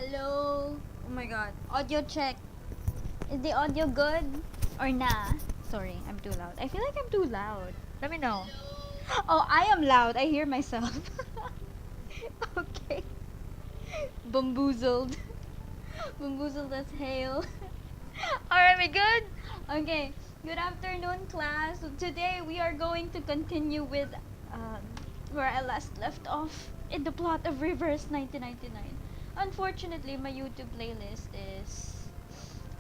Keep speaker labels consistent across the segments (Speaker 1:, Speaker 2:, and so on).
Speaker 1: Hello? Oh my god. Audio check. Is the audio good? Or nah? Sorry, I'm too loud. I feel like I'm too loud. Let me know. Oh, I am loud. I hear myself. Okay. Bamboozled. Bamboozled as hail. Alright, we good? Okay. Good afternoon, class. So today we are going to continue with where I last left off in the plot of Reverse 1999. Unfortunately, my YouTube playlist is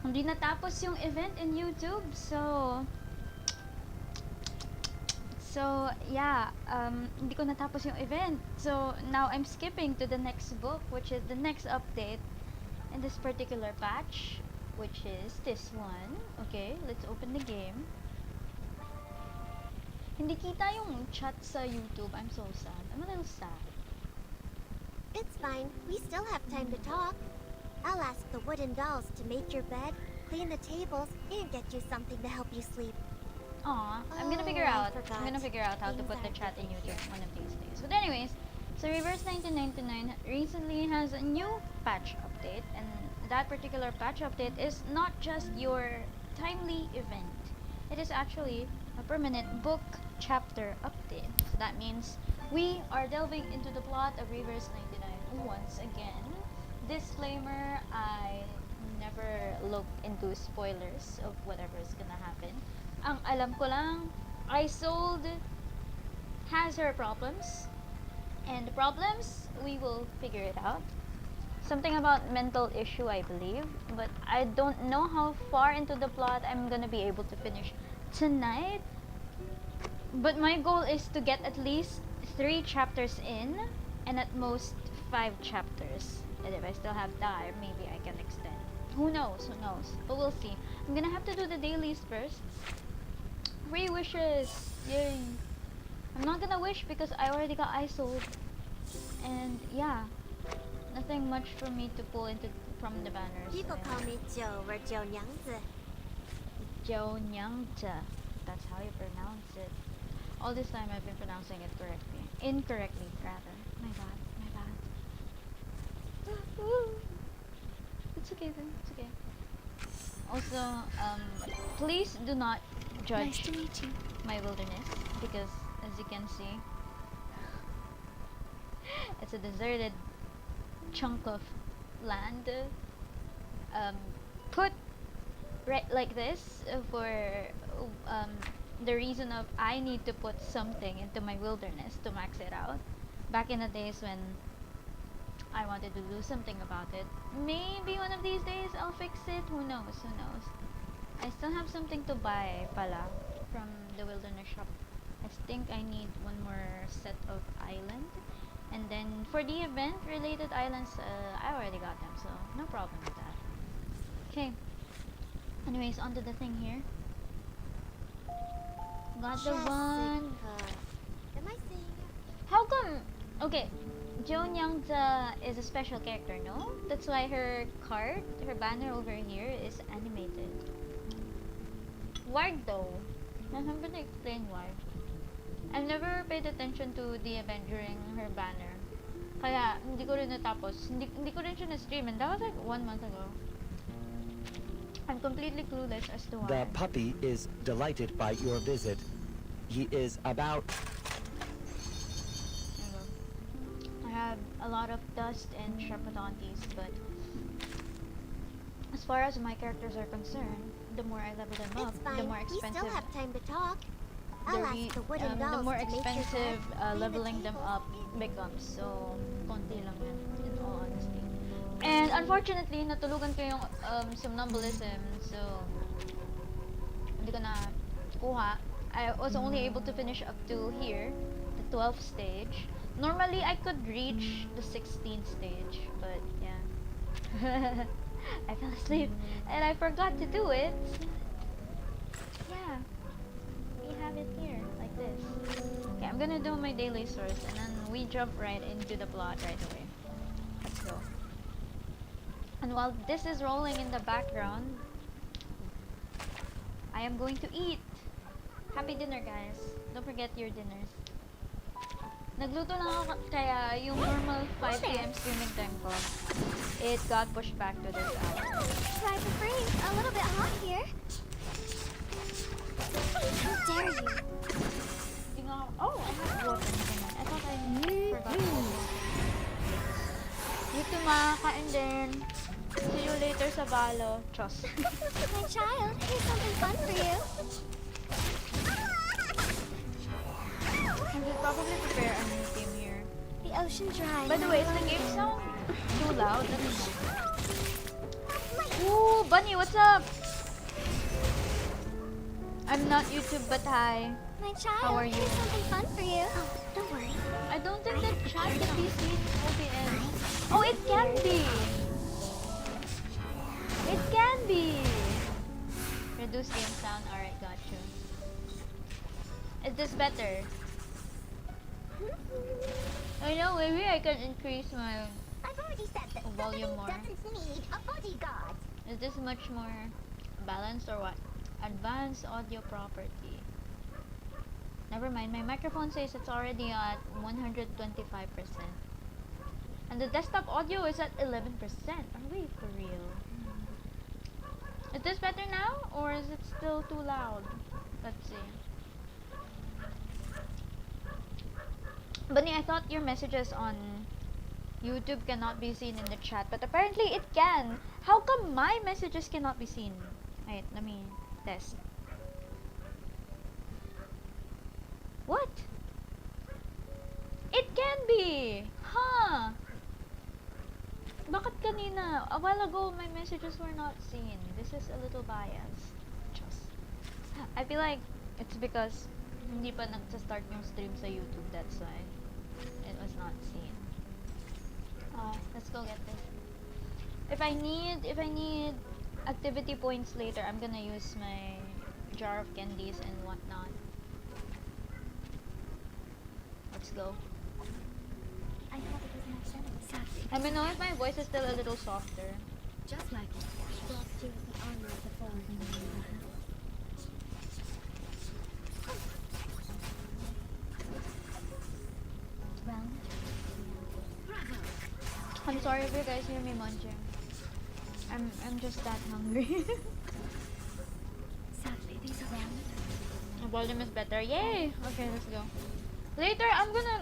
Speaker 1: hindi natapos yung event in YouTube. So hindi ko natapos yung event. So now I'm skipping to the next book, which is the next update in this particular patch, which is this one. Okay, let's open the game. Hindi kita yung chat sa YouTube. I'm so sad. I'm a little sad.
Speaker 2: It's fine. We still have time to talk. I'll ask the wooden dolls to make your bed, clean the tables, and get you something to help you sleep.
Speaker 1: Aw, I'm gonna figure out how to put the chat in YouTube one of these days. But anyways, so Reverse 1999 recently has a new patch update, and that particular patch update is not just your timely event. It is actually a permanent book chapter update. So that means we are delving into the plot of Reverse 99 once again. Disclaimer, I never look into spoilers of whatever is gonna happen. Ang alam ko lang, Isolde has her problems. And the problems, we will figure it out. Something about mental issue, I believe. But I don't know how far into the plot I'm gonna be able to finish tonight. But my goal is to get at least 3 chapters in. And at most 5 chapters. And if I still have time, maybe I can extend. Who knows? Who knows? But we'll see. I'm gonna have to do the dailies first. Free wishes! Yay! I'm not gonna wish because I already got isoled. And yeah, nothing much for me to pull into from the banners.
Speaker 2: People call me Joe or Joe Nyangzi.
Speaker 1: Joe Nyangta. That's how you pronounce it. All this time I've been pronouncing it correctly. Incorrectly, rather. My bad. My bad. It's okay then. It's okay. Also, please do not judge
Speaker 2: Nice to meet you.
Speaker 1: my wilderness because, as you can see, it's a deserted chunk of land put right like this for the reason of I need to put something into my wilderness to max it out. Back in the days when I wanted to do something about it. Maybe one of these days I'll fix it. Who knows? Who knows? I still have something to buy pala from the wilderness shop. I think I need one more set of island. And then for the event related islands, I already got them, so no problem with that. Okay. Anyways, onto the thing here. Got the one.
Speaker 2: Am I saying it?
Speaker 1: How come? Okay, Jo Nyangza is a special character, no? That's why her card, her banner over here is animated. Why though? I'm gonna explain why. I've never paid attention to the event during her banner. Kaya, hindi ko rin natapos. Hindi ko rin siya na-stream, and that was like 1 month ago. I'm completely clueless as to why.
Speaker 3: The puppy is delighted by your visit. He is about...
Speaker 1: I have a lot of dust and Sharpadontes, but as far as my characters are concerned, the more I level them up,
Speaker 2: It's fine.
Speaker 1: the more
Speaker 2: We
Speaker 1: expensive
Speaker 2: still have time to talk. I'll ask the wooden dolls
Speaker 1: the more
Speaker 2: to make your bed,
Speaker 1: expensive
Speaker 2: clean the
Speaker 1: leveling them
Speaker 2: tables,
Speaker 1: up becomes. So, konti lang yan, in all honesty. And unfortunately, natulugan ko yung somnambulism, so hindi ko na kuha. I was only able to finish up to here, the 12th stage. Normally, I could reach the 16th stage, but yeah. I fell asleep and I forgot to do it. Yeah, we have it here, like this. Okay, I'm gonna do my daily source and then we jump right into the plot right away. Let's go. And while this is rolling in the background, I am going to eat. Happy dinner, guys. Don't forget your dinners. Nagluto lang ako kaya yung normal 5 PM streaming time ko it got pushed back to this hour.
Speaker 2: Try to freeze. A little bit hot here. How dare you?
Speaker 1: Oh, I have water. I thought I forgot water. You too, ma. Kain din. See you later sa balo. Chos.
Speaker 2: My child, here's something fun for you.
Speaker 1: I should probably prepare a new team here.
Speaker 2: The ocean dry.
Speaker 1: By the way, is the game sound too loud? Let me know. Ooh, Bunny, what's up? I'm not YouTube, but hi.
Speaker 2: My child,
Speaker 1: How are you?
Speaker 2: here's something fun for you. Oh, don't worry.
Speaker 1: I don't think that chat can be seen OBS. Oh, it can be! It can be! Reduce game sound. Alright, got you. Is this better? I know, maybe I can increase my
Speaker 2: I've already said that
Speaker 1: volume more.
Speaker 2: doesn't need a bodyguard.
Speaker 1: Is this much more balanced or what? Advanced audio property. Never mind, my microphone says it's already at 125%. And the desktop audio is at 11%. Are we for real? Is this better now? Or is it still too loud? Let's see. Bunny, I thought your messages on YouTube cannot be seen in the chat, but apparently it can. How come my messages cannot be seen? Wait, let me test. What? It can be! Huh! Bakit kanina? A while ago, my messages were not seen. This is a little biased. Just. I feel like it's because hindi pa nagsa-start yung stream sa YouTube. That's why it was not seen. Let's go get this. If I need activity points later, I'm gonna use my jar of candies and whatnot. Let's go.
Speaker 2: I thought it was my shadow. Sadly,
Speaker 1: Let me know if my voice is still a little softer.
Speaker 2: just like it. Lost you with the armor of the fallen. Round.
Speaker 1: I'm sorry if you guys hear me munching. I'm just that hungry.
Speaker 2: Sadly, these are round.
Speaker 1: The volume is better. Yay! Okay, let's go. Later, I'm gonna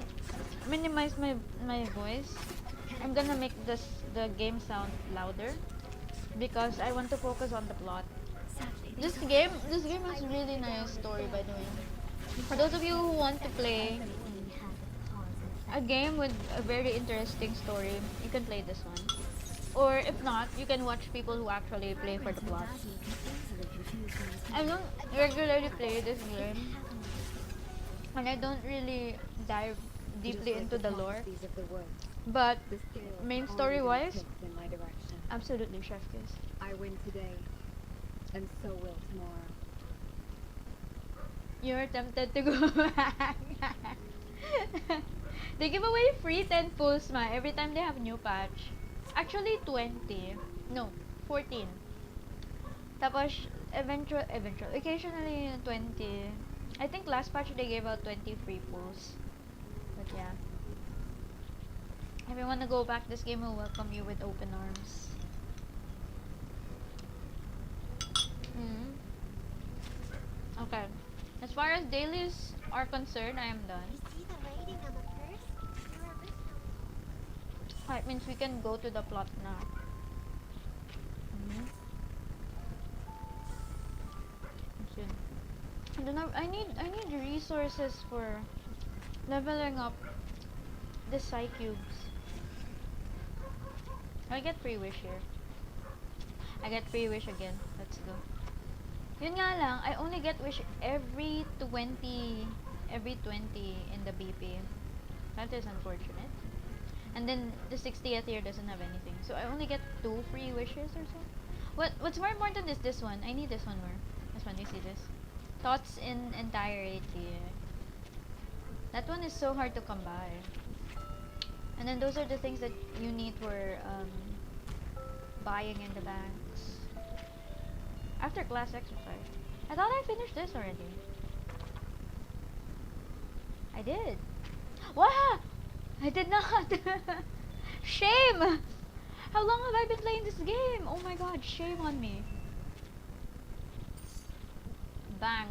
Speaker 1: minimize my voice. I'm gonna make the game sound louder because I want to focus on the plot.
Speaker 2: Sadly,
Speaker 1: This game has really nice story, by the way. For those of you who want to play a game with a very interesting story, you can play this one. Or if not, you can watch people who actually play for the plot. I don't regularly play this game, and I don't really dive deeply into the lore. But main story wise, absolutely chef kiss.
Speaker 4: I win today, and so will tomorrow.
Speaker 1: You're tempted to go back. They give away free 10 pulls every time they have new patch. Actually 20. No, 14. Tapos occasionally 20. I think last patch they gave out 20 free pulls. But yeah. If you wanna go back, this game will welcome you with open arms. Okay. As far as dailies are concerned, I am done.
Speaker 2: You see the writing on the purse? You're original.
Speaker 1: It means we can go to the plot now. I don't know. I need resources for leveling up the Psy cubes. I get free wish here. I get free wish again. Let's go. Yun nga lang, I only get wish every 20 in the BP. That is unfortunate. And then the 60th year doesn't have anything. So I only get 2 free wishes or so. What's more important is this one. I need this one more. This one, you see this? Thoughts in entirety. That one is so hard to come by. And then those are the things that you need for buying in the banks. After class exercise. I thought I finished this already. I did. What? I did not. Shame! How long have I been playing this game? Oh my god, shame on me. Bank.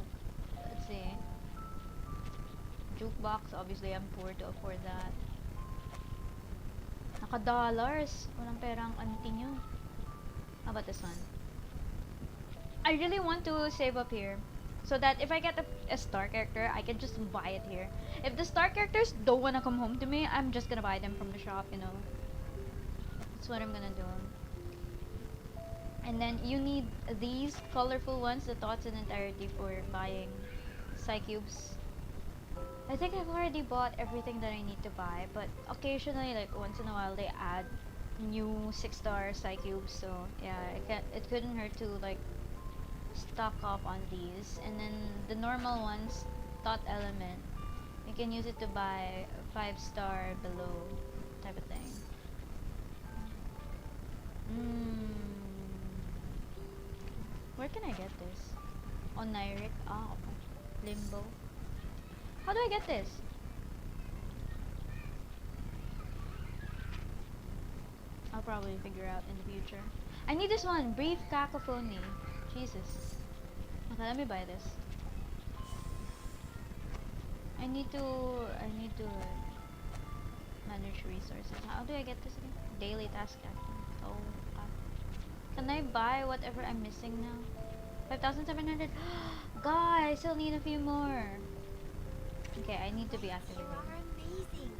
Speaker 1: Let's see. Jukebox, obviously I'm poor to afford that. Naka-dollars. Walang perang auntie nyo. How about this one? I really want to save up here. So that if I get a star character, I can just buy it here. If the star characters don't wanna come home to me, I'm just gonna buy them from the shop, you know. That's what I'm gonna do. And then you need these colorful ones, the thoughts in entirety for buying Psycubes. I think I've already bought everything that I need to buy, but occasionally, like once in a while, they add new 6-star Psycubes. So yeah, it couldn't hurt to like stock up on these. And then the normal ones, thought element, you can use it to buy 5-star below type of thing. Where can I get this? Oniric? Oh, Limbo. How do I get this? I'll probably figure out in the future. I need this one, Brief Cacophony. Jesus. Okay, let me buy this. I need to manage resources. How do I get this again? Daily task active. Oh, can I buy whatever I'm missing now? 5,700. God, I still need a few more. Okay, I need to be activated.
Speaker 2: You are amazing.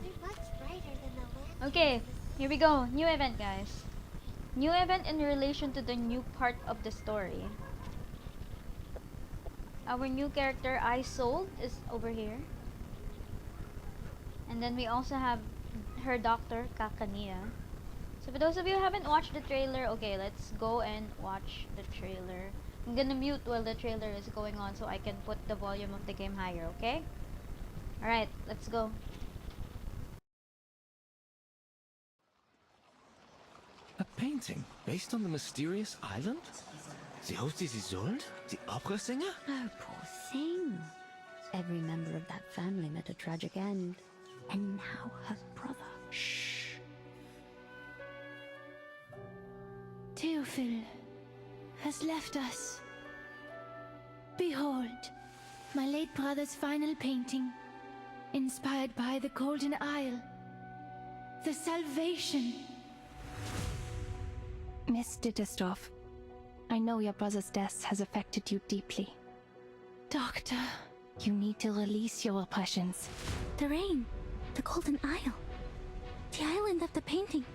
Speaker 2: They're much brighter than the land.
Speaker 1: Okay, here we go. New event, guys. New event in relation to the new part of the story. Our new character, I Sold, is over here. And then we also have her doctor, Kakania. So for those of you who haven't watched the trailer, okay, let's go and watch the trailer. I'm gonna mute while the trailer is going on so I can put the volume of the game higher, okay? Alright, let's go.
Speaker 5: A painting based on the mysterious island? The host is Isolde? The opera singer?
Speaker 6: Oh, poor thing. Every member of that family met a tragic end. And now her brother.
Speaker 5: Shh.
Speaker 7: Théophile has left us. Behold, my late brother's final painting, inspired by the Golden Isle. The salvation. Miss Dittersdorf, I know your brother's death has affected you deeply. Doctor, you need to release your oppressions.
Speaker 2: The rain. The Golden Isle. The island of the painting.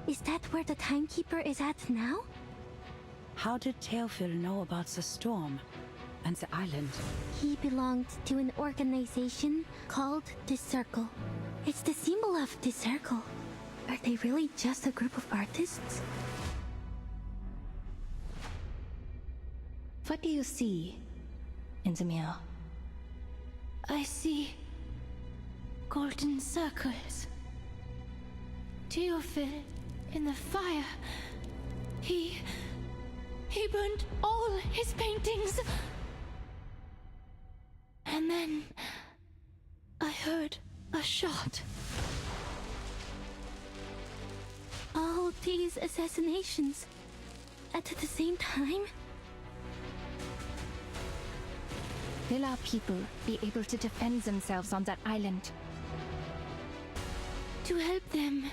Speaker 2: Is that where the timekeeper is at now?
Speaker 8: How did Théophile know about the storm and the island?
Speaker 2: He belonged to an organization called the Circle. It's the symbol of the Circle. Are they really just a group of artists?
Speaker 7: What do you see in the mirror? I see golden circles. Théophile in the fire. He burned all his paintings. And then I heard a shot.
Speaker 2: All these assassinations at the same time?
Speaker 7: Will our people be able to defend themselves on that island? To help them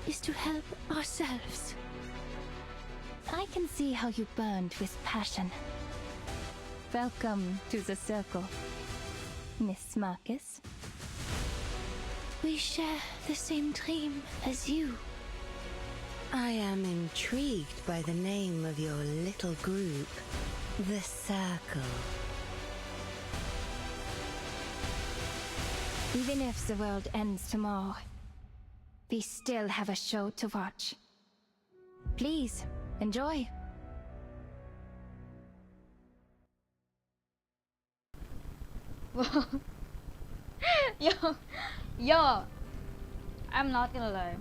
Speaker 7: is to help ourselves. I can see how you burned with passion. Welcome to the Circle, Miss Marcus. We share the same dream as you.
Speaker 9: I am intrigued by the name of your little group, the Circle.
Speaker 7: Even if the world ends tomorrow, we still have a show to watch. Please, enjoy.
Speaker 1: Yo, I'm not gonna lie.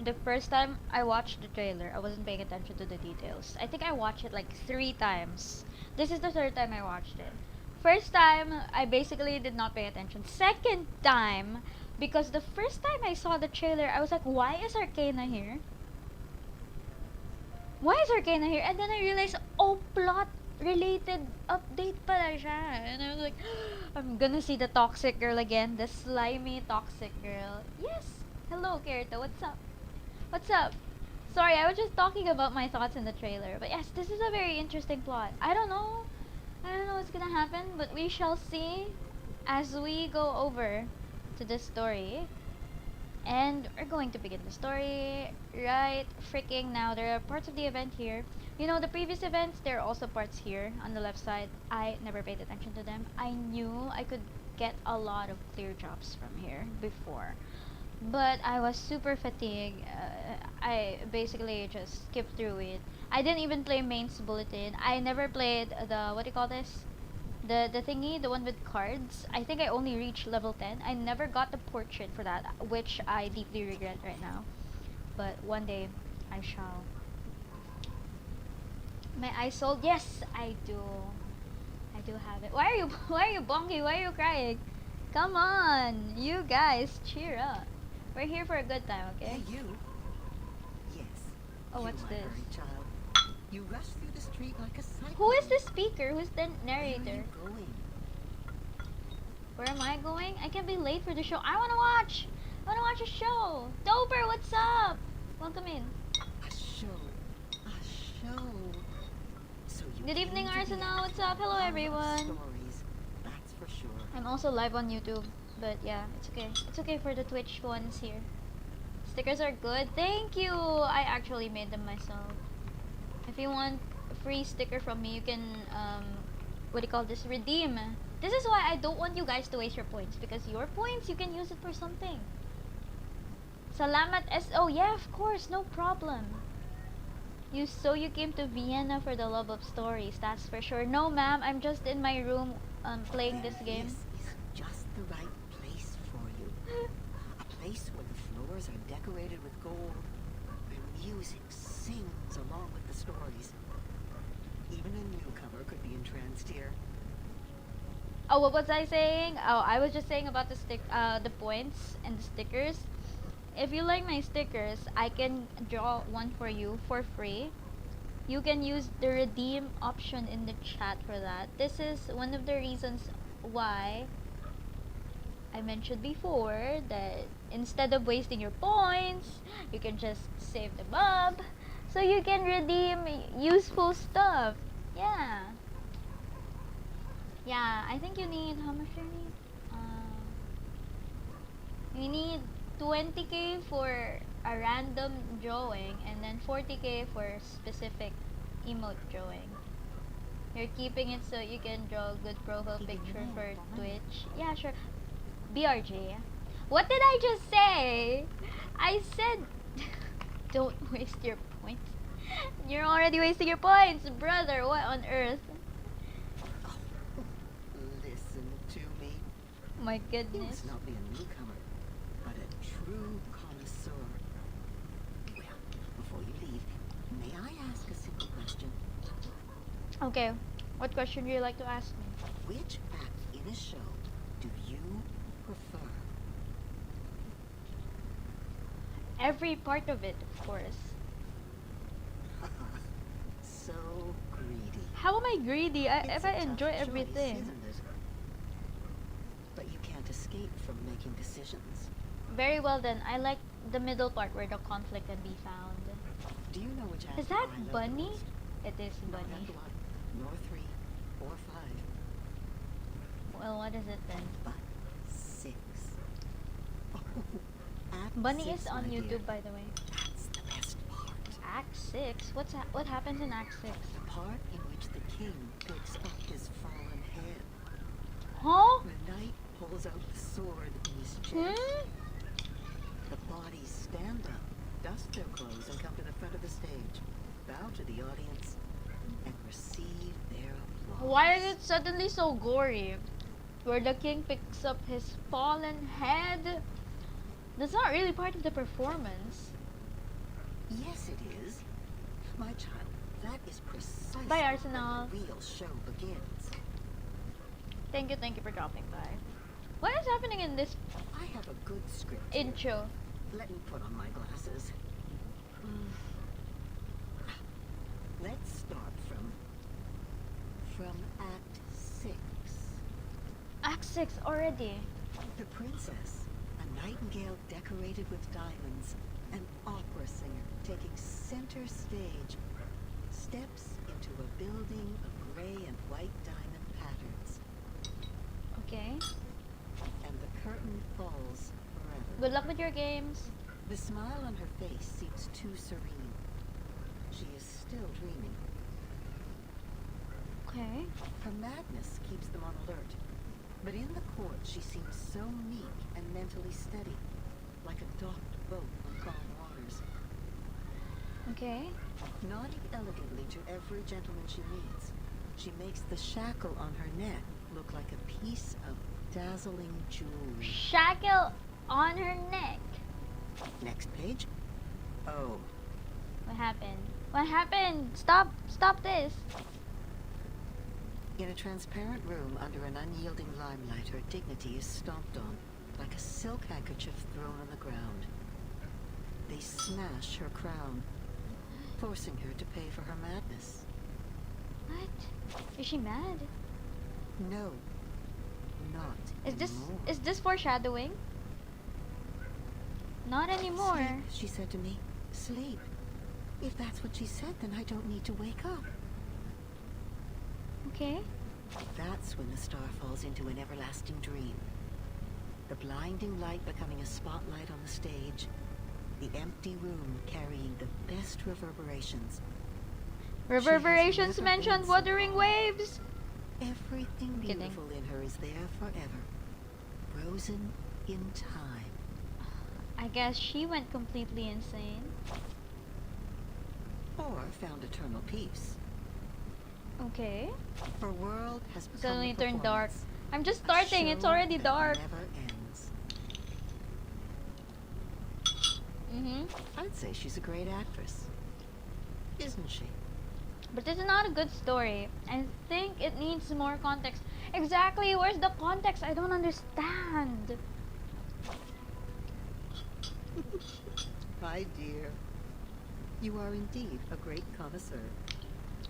Speaker 1: The first time I watched the trailer, I wasn't paying attention to the details. I think I watched it like 3 times. This is the 3rd time I watched it. First time, I basically did not pay attention. Second time, because the first time I saw the trailer, I was like, why is Arcana here? Why is Arcana here? And then I realized, oh, plot-related update pala siya. And I was like, I'm gonna see the toxic girl again. The slimy toxic girl. Yes! Hello, Kirito. What's up? What's up? Sorry, I was just talking about my thoughts in the trailer. But yes, this is a very interesting plot. I don't know what's gonna happen, but we shall see as we go over to the story. And we're going to begin the story right freaking now. There are parts of the event here. You know, the previous events, there are also parts here on the left side. I never paid attention to them. I knew I could get a lot of clear drops from here before. But I was super fatigued. I basically just skipped through it. I didn't even play Main's Bulletin. I never played the, what do you call this? The thingy, the one with cards. I think I only reached level 10. I never got the portrait for that, which I deeply regret right now. But one day, I shall. My eyes sold? Yes, I do. I do have it. Why are you bonky? Why are you crying? Come on, you guys, cheer up. We're here for a good time, okay?
Speaker 10: Hey, you. Yes.
Speaker 1: Oh, what's
Speaker 10: my
Speaker 1: this?
Speaker 10: hurry child. You rush through the street like a cyclone.
Speaker 1: Who is the speaker? Who's the narrator?
Speaker 10: Where are you going?
Speaker 1: Where am I going? I can't be late for the show. I wanna watch a show. Doper, what's up? Welcome in.
Speaker 10: A show. A show. So you
Speaker 1: Good evening,
Speaker 10: came to the
Speaker 1: Arsenal.
Speaker 10: end
Speaker 1: What's up? Hello,
Speaker 10: of
Speaker 1: everyone.
Speaker 10: Stories. That's for sure.
Speaker 1: I'm also live on YouTube, but yeah, it's okay. It's okay for the Twitch ones here. Stickers are good. Thank you. I actually made them myself. If you want a free sticker from me, you can what do you call this? Redeem. This is why I don't want you guys to waste your points, because your points you can use it for something. Salamat SO. Yeah, of course, no problem. You came to Vienna for the love of stories, that's for sure. No, ma'am, I'm just in my room playing this game.
Speaker 10: This is just the right place for you. A place where the floors are decorated with gold, where music sings along with the stories. Even a newcomer could be entranced here.
Speaker 1: Oh, what was I saying? Oh, I was just saying about the points and the stickers. If you like my stickers, I can draw one for you for free. You can use the redeem option in the chat for that. This is one of the reasons why I mentioned before that instead of wasting your points, you can just save them up so you can redeem useful stuff. Yeah. Yeah, I think you need, how much do you need? You need 20k for a random drawing and then 40k for specific emote drawing. You're keeping it so you can draw a good profile picture for Twitch. Yeah, sure. BRJ. What did I just say? I said don't waste your points. You're already wasting your points, brother. What on earth?
Speaker 10: Listen to me.
Speaker 1: My
Speaker 10: You
Speaker 1: goodness.
Speaker 10: must not be a newcomer, but a true connoisseur. Well, before you leave, may I ask a simple question?
Speaker 1: Okay, what question do you like to ask me?
Speaker 10: Which act in a show do you prefer?
Speaker 1: Every part of it, of course.
Speaker 10: So greedy.
Speaker 1: How am I greedy?
Speaker 10: It's
Speaker 1: If
Speaker 10: a
Speaker 1: I
Speaker 10: tough
Speaker 1: enjoy
Speaker 10: choice,
Speaker 1: everything.
Speaker 10: isn't it? But you can't escape from making decisions.
Speaker 1: Very well then. I like the middle part where the conflict can be found.
Speaker 10: Do you know which act
Speaker 1: Is that
Speaker 10: I love the
Speaker 1: Bunny?
Speaker 10: most?
Speaker 1: It is
Speaker 10: Not
Speaker 1: Bunny.
Speaker 10: Act 1, nor 3, or 5,
Speaker 1: Well, what is it then?
Speaker 10: but 6. Oh, Act
Speaker 1: Bunny
Speaker 10: 6,
Speaker 1: is on
Speaker 10: my dear.
Speaker 1: YouTube, by the way.
Speaker 10: That's the best part.
Speaker 1: Act 6? What happens in Act 6?
Speaker 10: The part in which the king picks up his fallen head.
Speaker 1: Huh?
Speaker 10: The knight pulls out the sword in his chest.
Speaker 1: Hmm?
Speaker 10: The bodies stand up, dust their clothes, and come to the front of the stage, bow to the audience, and receive their applause.
Speaker 1: Why is it suddenly so gory? Where the king picks up his fallen head? That's not really part of the performance.
Speaker 10: Yes, it is. My child, that is precisely
Speaker 1: Bye, Arsenal.
Speaker 10: when the real show begins.
Speaker 1: Thank you for dropping by. What is happening in this
Speaker 10: I have a good script here.
Speaker 1: intro?
Speaker 10: Let me put on my glasses.
Speaker 1: 6 already.
Speaker 10: The princess, a nightingale decorated with diamonds, an opera singer taking center stage, steps into a building of gray and white diamond patterns.
Speaker 1: Okay.
Speaker 10: And the curtain falls forever.
Speaker 1: Good luck with your games.
Speaker 10: The smile on her face seems too serene. She is still dreaming.
Speaker 1: Okay.
Speaker 10: Her madness keeps them on alert. But in the court, she seems so meek and mentally steady, like a docked boat on calm waters.
Speaker 1: Okay.
Speaker 10: Nodding elegantly to every gentleman she meets, she makes the shackle on her neck look like a piece of dazzling jewelry.
Speaker 1: Shackle on her neck.
Speaker 10: Next page. Oh.
Speaker 1: What happened? What happened? Stop! Stop this!
Speaker 10: In a transparent room under an unyielding limelight, her dignity is stomped on, like a silk handkerchief thrown on the ground. They smash her crown, forcing her to pay for her madness.
Speaker 1: What? Is she mad?
Speaker 10: No, not anymore.
Speaker 1: Is this foreshadowing? Not anymore.
Speaker 10: Sleep, she said to me. Sleep. If that's what she said, then I don't need to wake up.
Speaker 1: Okay.
Speaker 10: That's when the star falls into an everlasting dream. The blinding light becoming a spotlight on the stage. The empty room carrying the best reverberations.
Speaker 1: Reverberations mentioned Wuthering Waves.
Speaker 10: Everything beautiful in her is there forever. Frozen in time.
Speaker 1: I guess she went completely insane.
Speaker 10: Or found eternal peace.
Speaker 1: Okay.
Speaker 10: Her world has become
Speaker 1: Suddenly
Speaker 10: a
Speaker 1: turned dark.
Speaker 10: performance.
Speaker 1: I'm just
Speaker 10: A
Speaker 1: starting, it's
Speaker 10: show
Speaker 1: already
Speaker 10: that
Speaker 1: dark.
Speaker 10: Never ends. I'd say she's a great actress. Isn't she?
Speaker 1: But this is not a good story. I think it needs more context. Exactly, where's the context? I don't understand.
Speaker 10: My dear, you are indeed a great connoisseur.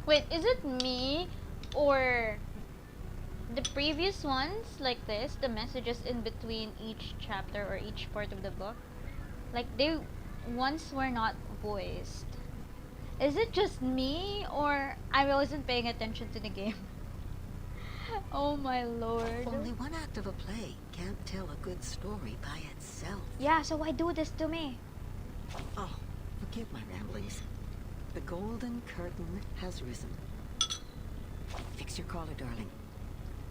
Speaker 1: Wait, is it me or the previous ones like this, the messages in between each chapter or each part of the book? Like they once were not voiced. Is it just me or I wasn't paying attention to the game? Oh my lord.
Speaker 10: Only one act of a play can't tell a good story by itself.
Speaker 1: Yeah, so why do this to me?
Speaker 10: Oh, forgive my ramblings. The golden curtain has risen. Fix your collar, darling,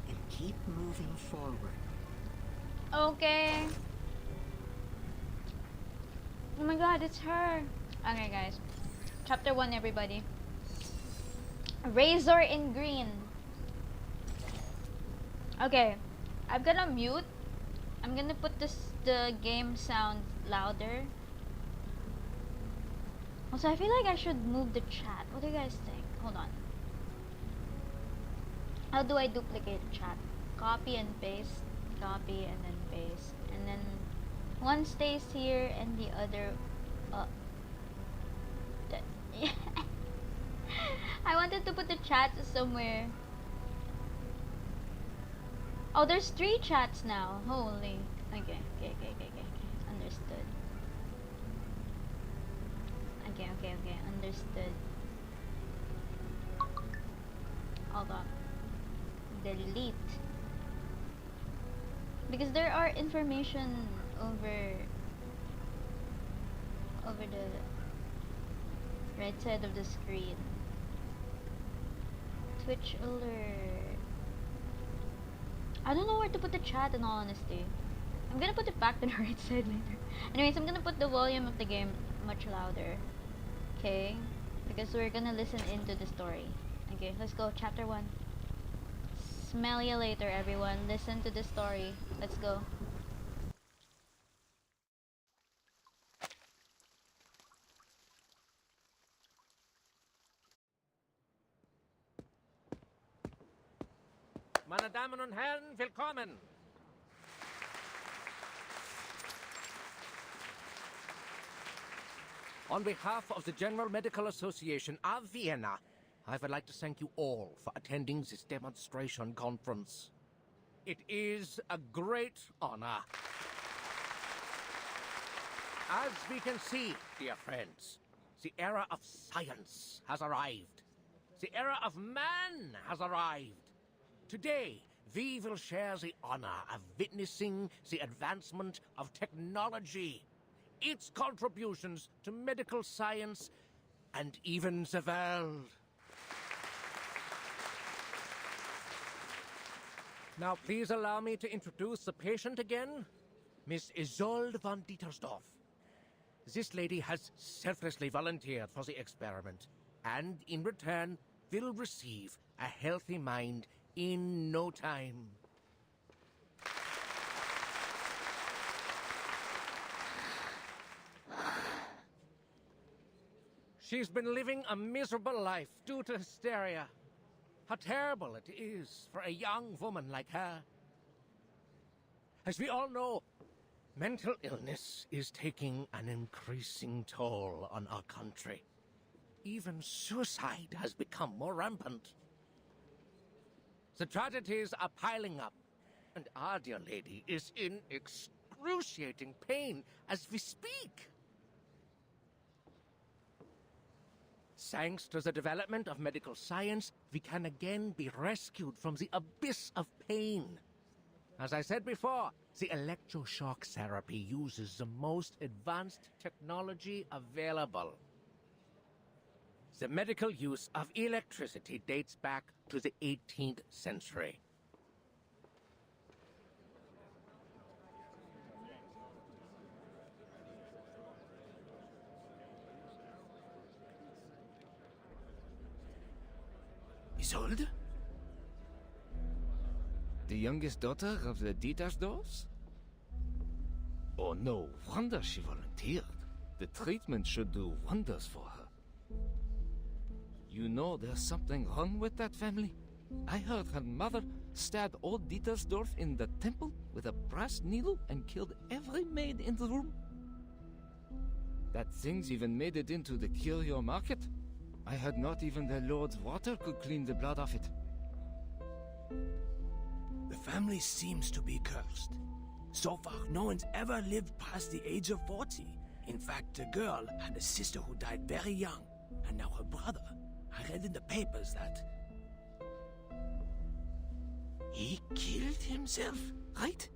Speaker 10: and keep moving forward.
Speaker 1: Okay. Oh my god, it's her. Okay, guys. Chapter 1, everybody. Razor in green. Okay. I'm gonna mute. I'm gonna put the game sound louder. Also, I feel like I should move the chat. What do you guys think? Hold on. How do I duplicate chat? Copy and paste. Copy and then paste. And then one stays here and the other... I wanted to put the chat somewhere. Oh, there's 3 chats now. Holy. Okay. Understood. Okay. Understood. Hold on. Delete. Because there are information over the right side of the screen. Twitch alert. I don't know where to put the chat in all honesty. I'm gonna put it back to the right side later. Anyways, I'm gonna put the volume of the game much louder. Okay? Because we're gonna listen into the story. Okay, let's go. Chapter 1. Smell you later, everyone. Listen to the story. Let's go.
Speaker 11: Meine Damen und Herren, willkommen! On behalf of the General Medical Association of Vienna, I would like to thank you all for attending this demonstration conference. It is a great honor. As we can see, dear friends, the era of science has arrived. The era of man has arrived. Today, we will share the honor of witnessing the advancement of technology, its contributions to medical science, and even the world. Now, please allow me to introduce the patient again, Miss Isolde von Dietersdorf. This lady has selflessly volunteered for the experiment, and in return will receive a healthy mind in no time. She's been living a miserable life due to hysteria. How terrible it is for a young woman like her. As we all know, mental illness is taking an increasing toll on our country. Even suicide has become more rampant. The tragedies are piling up, and our dear lady is in excruciating pain as we speak. Thanks to the development of medical science, we can again be rescued from the abyss of pain. As I said before, the electroshock therapy uses the most advanced technology available. The medical use of electricity dates back to the 18th century.
Speaker 5: Isolde? The youngest daughter of the Dietersdorfs? Oh, no wonder she volunteered. The treatment should do wonders for her. You know there's something wrong with that family. I heard her mother stabbed old Dietersdorf in the temple with a brass needle and killed every maid in the room. That thing's even made it into the curio market. I heard not even the Lord's water could clean the blood off it.
Speaker 12: The family seems to be cursed. So far, no one's ever lived past the age of 40. In fact, the girl had a sister who died very young, and now her brother. I read in the papers that he killed himself, right?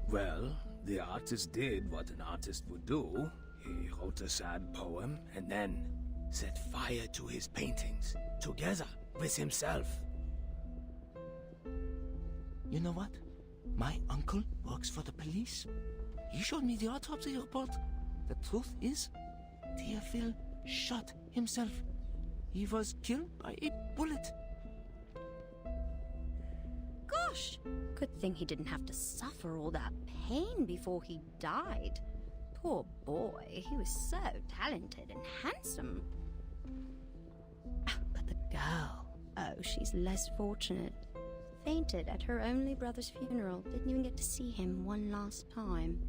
Speaker 12: Well, the artist did what an artist would do. He wrote a sad poem and then set fire to his paintings, together with himself.
Speaker 5: You know what? My uncle works for the police. He showed me the autopsy report. The truth is, Theophil shot himself. He was killed by a bullet.
Speaker 6: Gosh! Good thing he didn't have to suffer all that pain before he died. Poor boy, he was so talented and handsome. But the girl, oh, she's less fortunate. Fainted at her only brother's funeral, didn't even get to see him one last time.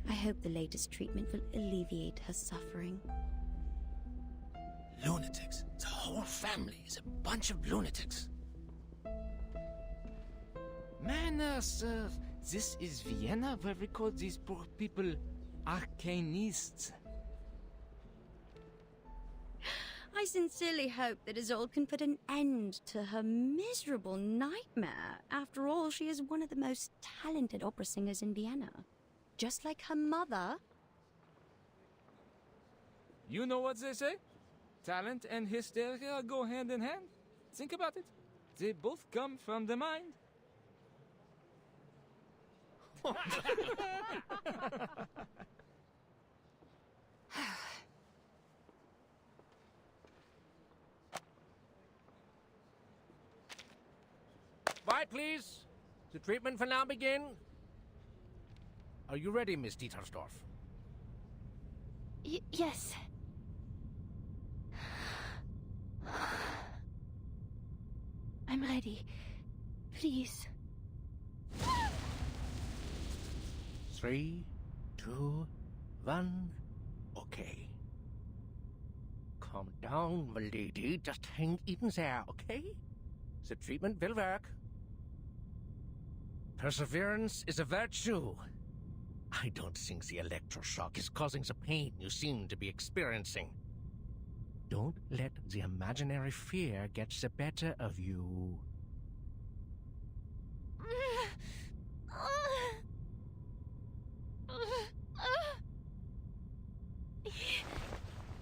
Speaker 6: I hope the latest treatment will alleviate her suffering.
Speaker 12: Lunatics. The whole family is a bunch of lunatics.
Speaker 5: Manners, sir. This is Vienna, where we call these poor people arcanists.
Speaker 6: I sincerely hope that Isolde can put an end to her miserable nightmare. After all, she is one of the most talented opera singers in Vienna. Just like her mother.
Speaker 5: You know what they say? Talent and hysteria go hand in hand. Think about it. They both come from the mind.
Speaker 11: Quiet, please. The treatment will now begin. Are you ready, Miss Dietersdorf?
Speaker 7: Yes. I'm ready. Please.
Speaker 11: 3, 2, 1. Okay. Calm down, my lady. Just hang in there, okay? The treatment will work. Perseverance is a virtue. I don't think the electroshock is causing the pain you seem to be experiencing. Don't let the imaginary fear get the better of you.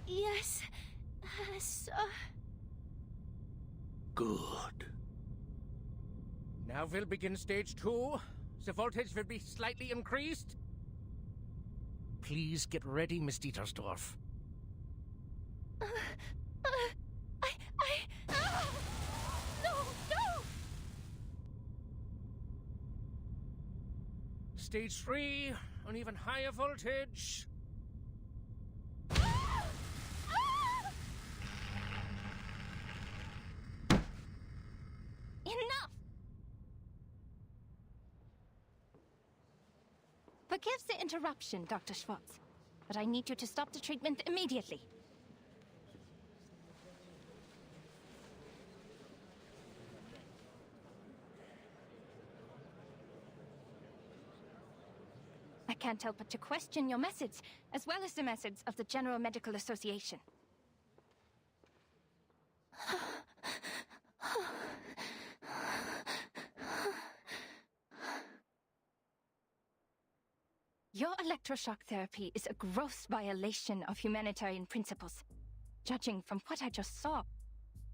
Speaker 6: Yes, sir.
Speaker 11: Good. Now we'll begin stage 2. The voltage will be slightly increased. Please get ready, Miss Dietersdorf.
Speaker 6: No!
Speaker 11: Stage 3, an even higher voltage.
Speaker 6: Enough! Forgive the interruption, Dr. Schwartz, but I need you to stop the treatment immediately. I can't help but to question your methods, as well as the methods of the General Medical Association. Your electroshock therapy is a gross violation of humanitarian principles. Judging from what I just saw,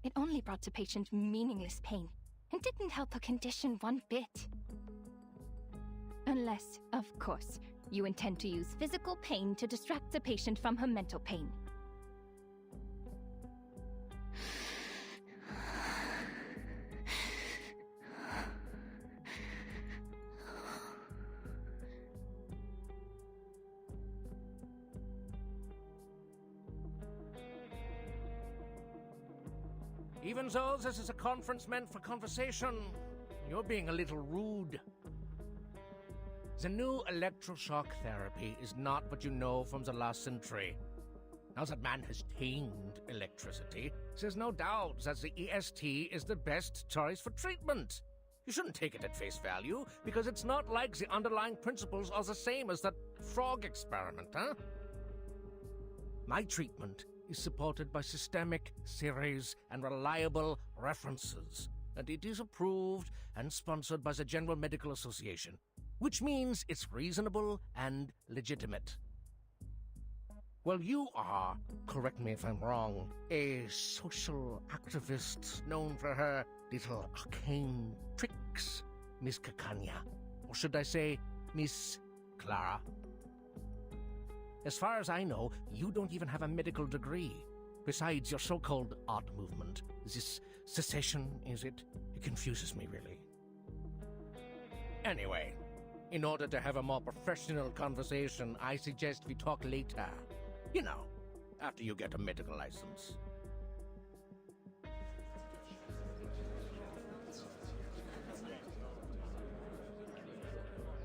Speaker 6: it only brought the patient meaningless pain and didn't help her condition one bit. Unless, of course, you intend to use physical pain to distract the patient from her mental pain.
Speaker 11: Even though this is a conference meant for conversation, you're being a little rude. The new electroshock therapy is not what you know from the last century. Now that man has tamed electricity, there's no doubt that the EST is the best choice for treatment. You shouldn't take it at face value, because it's not like the underlying principles are the same as that frog experiment, huh? My treatment is supported by systemic theories and reliable references, and it is approved and sponsored by the General Medical Association, which means it's reasonable and legitimate. Well, you are, correct me if I'm wrong, a social activist known for her little arcane tricks, Miss Cacania. Or should I say, Miss Clara? As far as I know, you don't even have a medical degree. Besides your so-called art movement. This secession, is it? It confuses me, really. Anyway, in order to have a more professional conversation, I suggest we talk later. You know, after you get a medical license.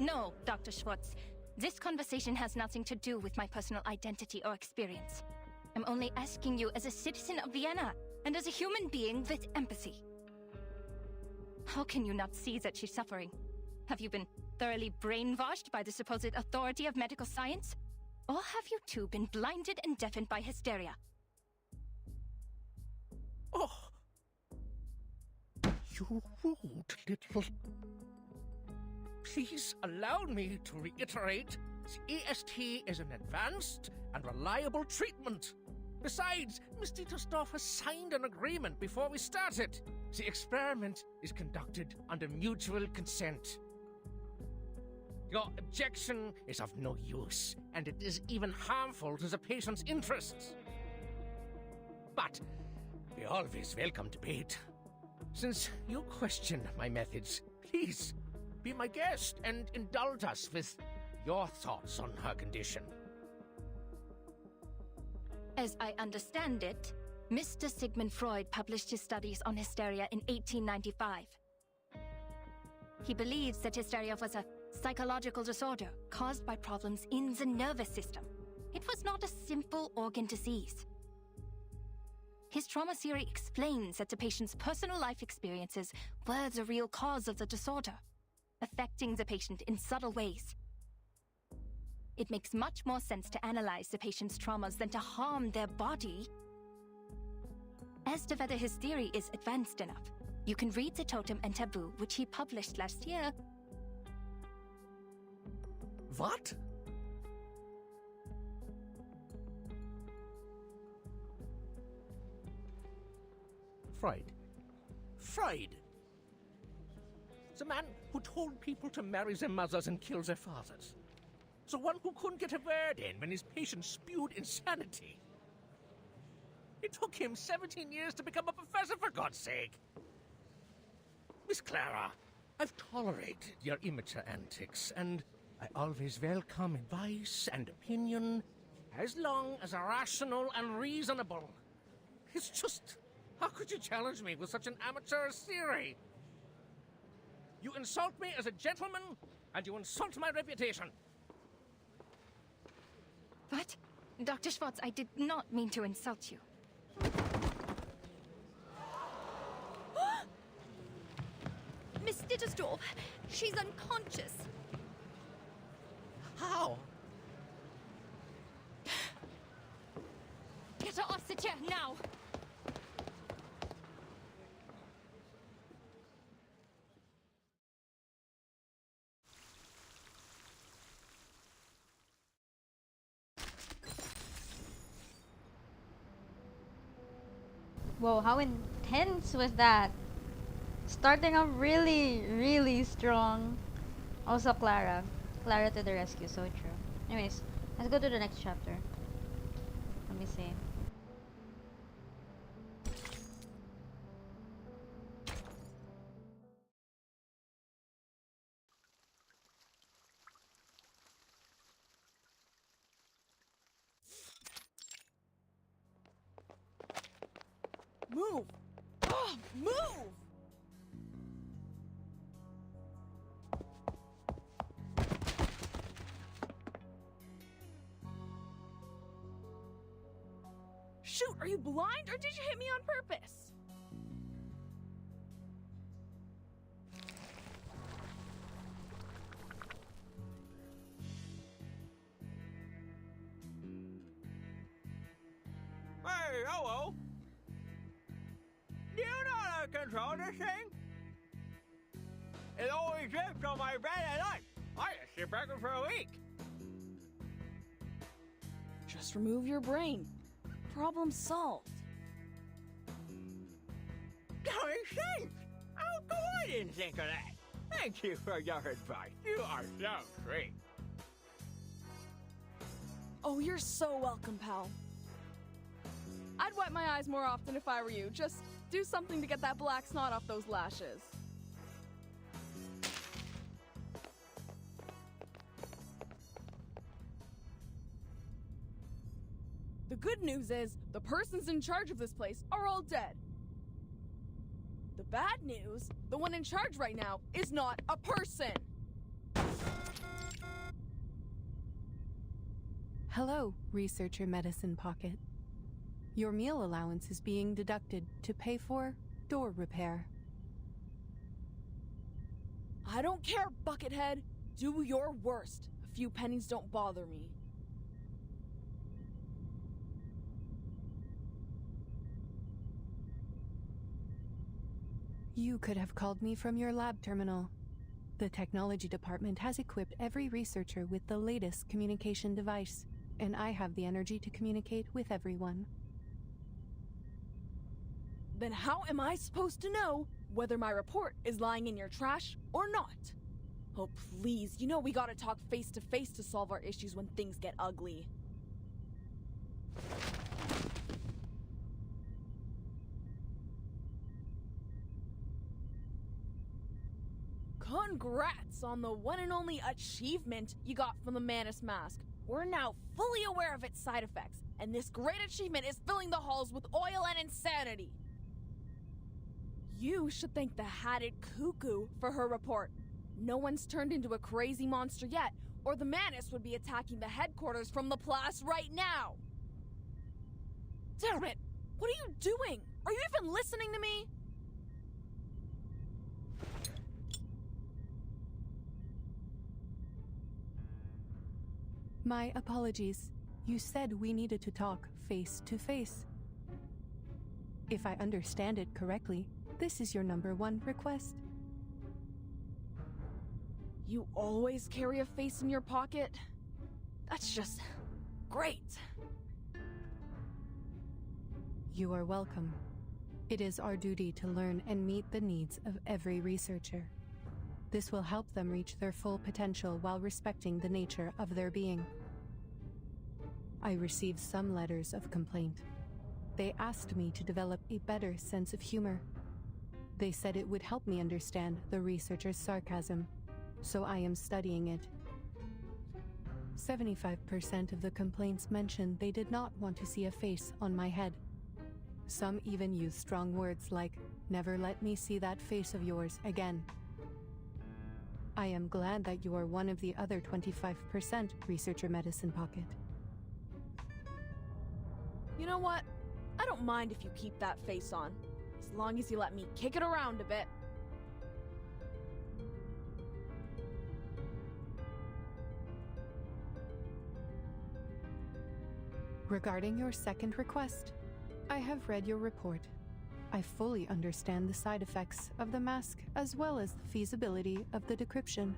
Speaker 6: No, Dr. Schwartz. This conversation has nothing to do with my personal identity or experience. I'm only asking you as a citizen of Vienna and as a human being with empathy. How can you not see that she's suffering? Have you been thoroughly brainwashed by the supposed authority of medical science? Or have you two been blinded and deafened by hysteria?
Speaker 11: Oh! You rude little... Please allow me to reiterate, the EST is an advanced and reliable treatment. Besides, Miss Dietersdorf has signed an agreement before we started. The experiment is conducted under mutual consent. Your objection is of no use, and it is even harmful to the patient's interests. But we always welcome debate. Since you question my methods, please be my guest and indulge us with your thoughts on her condition.
Speaker 6: As I understand it, Mr. Sigmund Freud published his studies on hysteria in 1895. He believes that hysteria was a psychological disorder caused by problems in the nervous system. It was not a simple organ disease. His trauma theory explains that the patient's personal life experiences were the real cause of the disorder,
Speaker 7: affecting the patient in subtle ways. It makes much more sense to analyze the patient's traumas than to harm their body. As to whether his theory is advanced enough, you can read The Totem and Taboo, which he published last year.
Speaker 11: What? Freud. Freud! The man who told people to marry their mothers and kill their fathers. The one who couldn't get a word in when his patients spewed insanity. It took him 17 years to become a professor, for God's sake. Miss Clara, I've tolerated your immature antics, and I always welcome advice and opinion, as long as rational and reasonable. It's just, how could you challenge me with such an amateur theory? You insult me as a gentleman, and you insult my reputation.
Speaker 7: What? Dr. Schwartz, I did not mean to insult you.
Speaker 6: Miss Dittersdorf, she's unconscious.
Speaker 11: How?
Speaker 7: Get her off the chair, now!
Speaker 1: Whoa, how intense was that? Starting off really, really strong. Also Clara. Clara to the rescue, so true. Anyways, let's go to the next chapter. Let me see.
Speaker 13: Move! Oh, move! Shoot, are you blind or did you hit me on purpose?
Speaker 14: Hey, hello! Do you know how to control this thing? It always lives on my bed at night. I just sit back for a week.
Speaker 13: Just remove your brain. Problem solved.
Speaker 14: Darn saints! How come I didn't think of that? Thank you for your advice. You are so sweet.
Speaker 13: Oh, you're so welcome, pal. I'd wipe my eyes more often if I were you. Just do something to get that black snot off those lashes. The good news is, the persons in charge of this place are all dead. The bad news, the one in charge right now is not a person.
Speaker 15: Hello, Researcher Medicine Pocket. Your meal allowance is being deducted to pay for door repair.
Speaker 13: I don't care, Buckethead. Do your worst. A few pennies don't bother me.
Speaker 15: You could have called me from your lab terminal. The technology department has equipped every researcher with the latest communication device, and I have the energy to communicate with everyone.
Speaker 13: Then how am I supposed to know whether my report is lying in your trash or not? Oh, please, you know we gotta talk face to face to solve our issues when things get ugly. Congrats on the one and only achievement you got from the Manus Mask. We're now fully aware of its side effects, and this great achievement is filling the halls with oil and insanity. You should thank the Hatted Cuckoo for her report. No one's turned into a crazy monster yet, or the Manus would be attacking the headquarters from the Place right now. Damn it! What are you doing? Are you even listening to me?
Speaker 15: My apologies. You said we needed to talk face to face. If I understand it correctly, this is your #1 request.
Speaker 13: You always carry a face in your pocket? That's just great.
Speaker 15: You are welcome. It is our duty to learn and meet the needs of every researcher. This will help them reach their full potential while respecting the nature of their being. I received some letters of complaint. They asked me to develop a better sense of humor. They said it would help me understand the researcher's sarcasm, so I am studying it. 75% of the complaints mentioned they did not want to see a face on my head. Some even used strong words like, "Never let me see that face of yours again." I am glad that you are one of the other 25% researcher medicine pocket.
Speaker 13: You know what? I don't mind if you keep that face on, as long as you let me kick it around a bit.
Speaker 15: Regarding your second request, I have read your report. I fully understand the side effects of the mask as well as the feasibility of the decryption.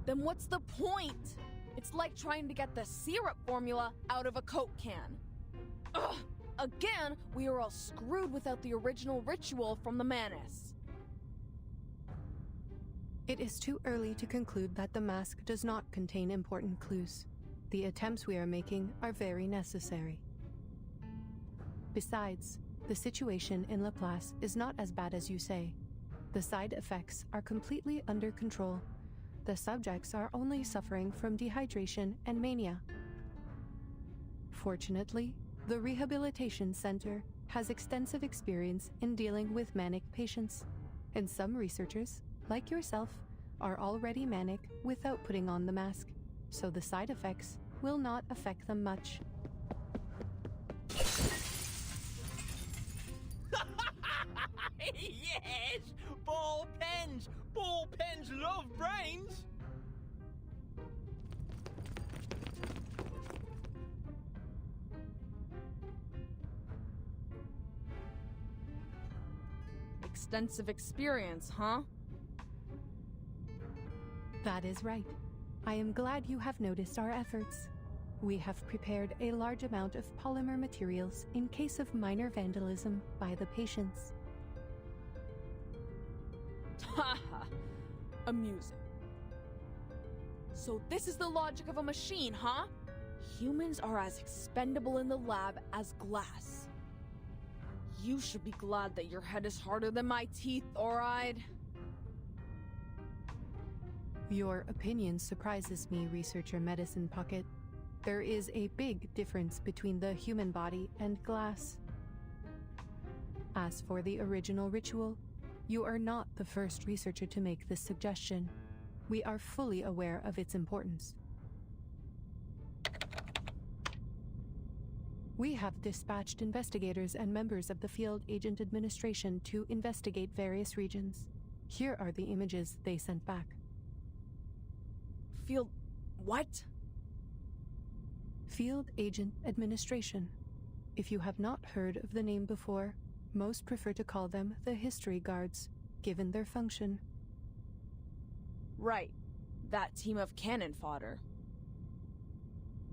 Speaker 13: Then what's the point? It's like trying to get the syrup formula out of a Coke can. Ugh! Again, we are all screwed without the original ritual from the Manus.
Speaker 15: It is too early to conclude that the mask does not contain important clues. The attempts we are making are very necessary. Besides, the situation in Laplace is not as bad as you say. The side effects are completely under control. The subjects are only suffering from dehydration and mania. Fortunately, the Rehabilitation Center has extensive experience in dealing with manic patients, and some researchers, like yourself, are already manic without putting on the mask, so the side effects will not affect them much.
Speaker 14: Yes! Ball pens! Ball pens love brains!
Speaker 13: Extensive experience, huh?
Speaker 15: That is right. I am glad you have noticed our efforts. We have prepared a large amount of polymer materials in case of minor vandalism by the patients.
Speaker 13: Haha, amusing. So this is the logic of a machine, huh? Humans are as expendable in the lab as glass. You should be glad that your head is harder than my teeth, Oride.
Speaker 15: Your opinion surprises me, Researcher Medicine Pocket. There is a big difference between the human body and glass. As for the original ritual, you are not the first researcher to make this suggestion. We are fully aware of its importance. We have dispatched investigators and members of the Field Agent Administration to investigate various regions. Here are the images they sent back.
Speaker 13: Field... what?
Speaker 15: Field Agent Administration. If you have not heard of the name before, most prefer to call them the History Guards, given their function.
Speaker 13: Right. That team of cannon fodder.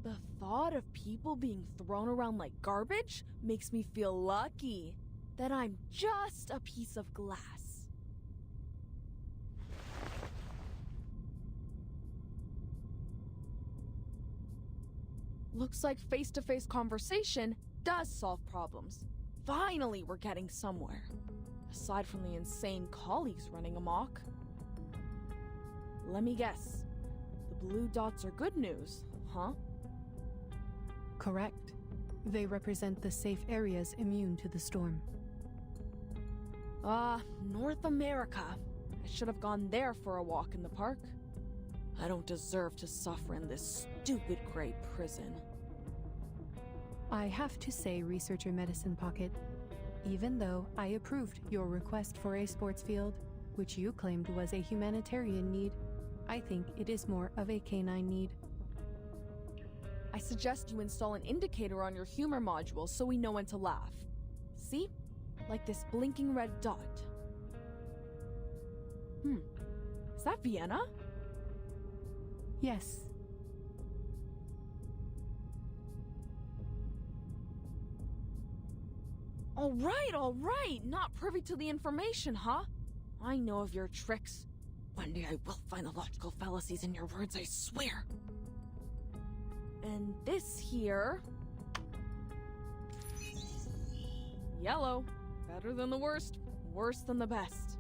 Speaker 13: The thought of people being thrown around like garbage makes me feel lucky that I'm just a piece of glass. Looks like face-to-face conversation does solve problems. Finally, we're getting somewhere. Aside from the insane colleagues running amok. Let me guess. The blue dots are good news, huh?
Speaker 15: Correct. They represent the safe areas immune to the storm.
Speaker 13: North America. I should have gone there for a walk in the park. I don't deserve to suffer in this stupid gray prison.
Speaker 15: I have to say, Researcher Medicine Pocket, even though I approved your request for a sports field, which you claimed was a humanitarian need, I think it is more of a canine need.
Speaker 13: I suggest you install an indicator on your humor module so we know when to laugh. See? Like this blinking red dot. Is that Vienna?
Speaker 15: Yes.
Speaker 13: All right. Not privy to the information, huh? I know of your tricks. One day I will find the logical fallacies in your words, I swear. And this here... Yellow. Better than the worst, worse than the best.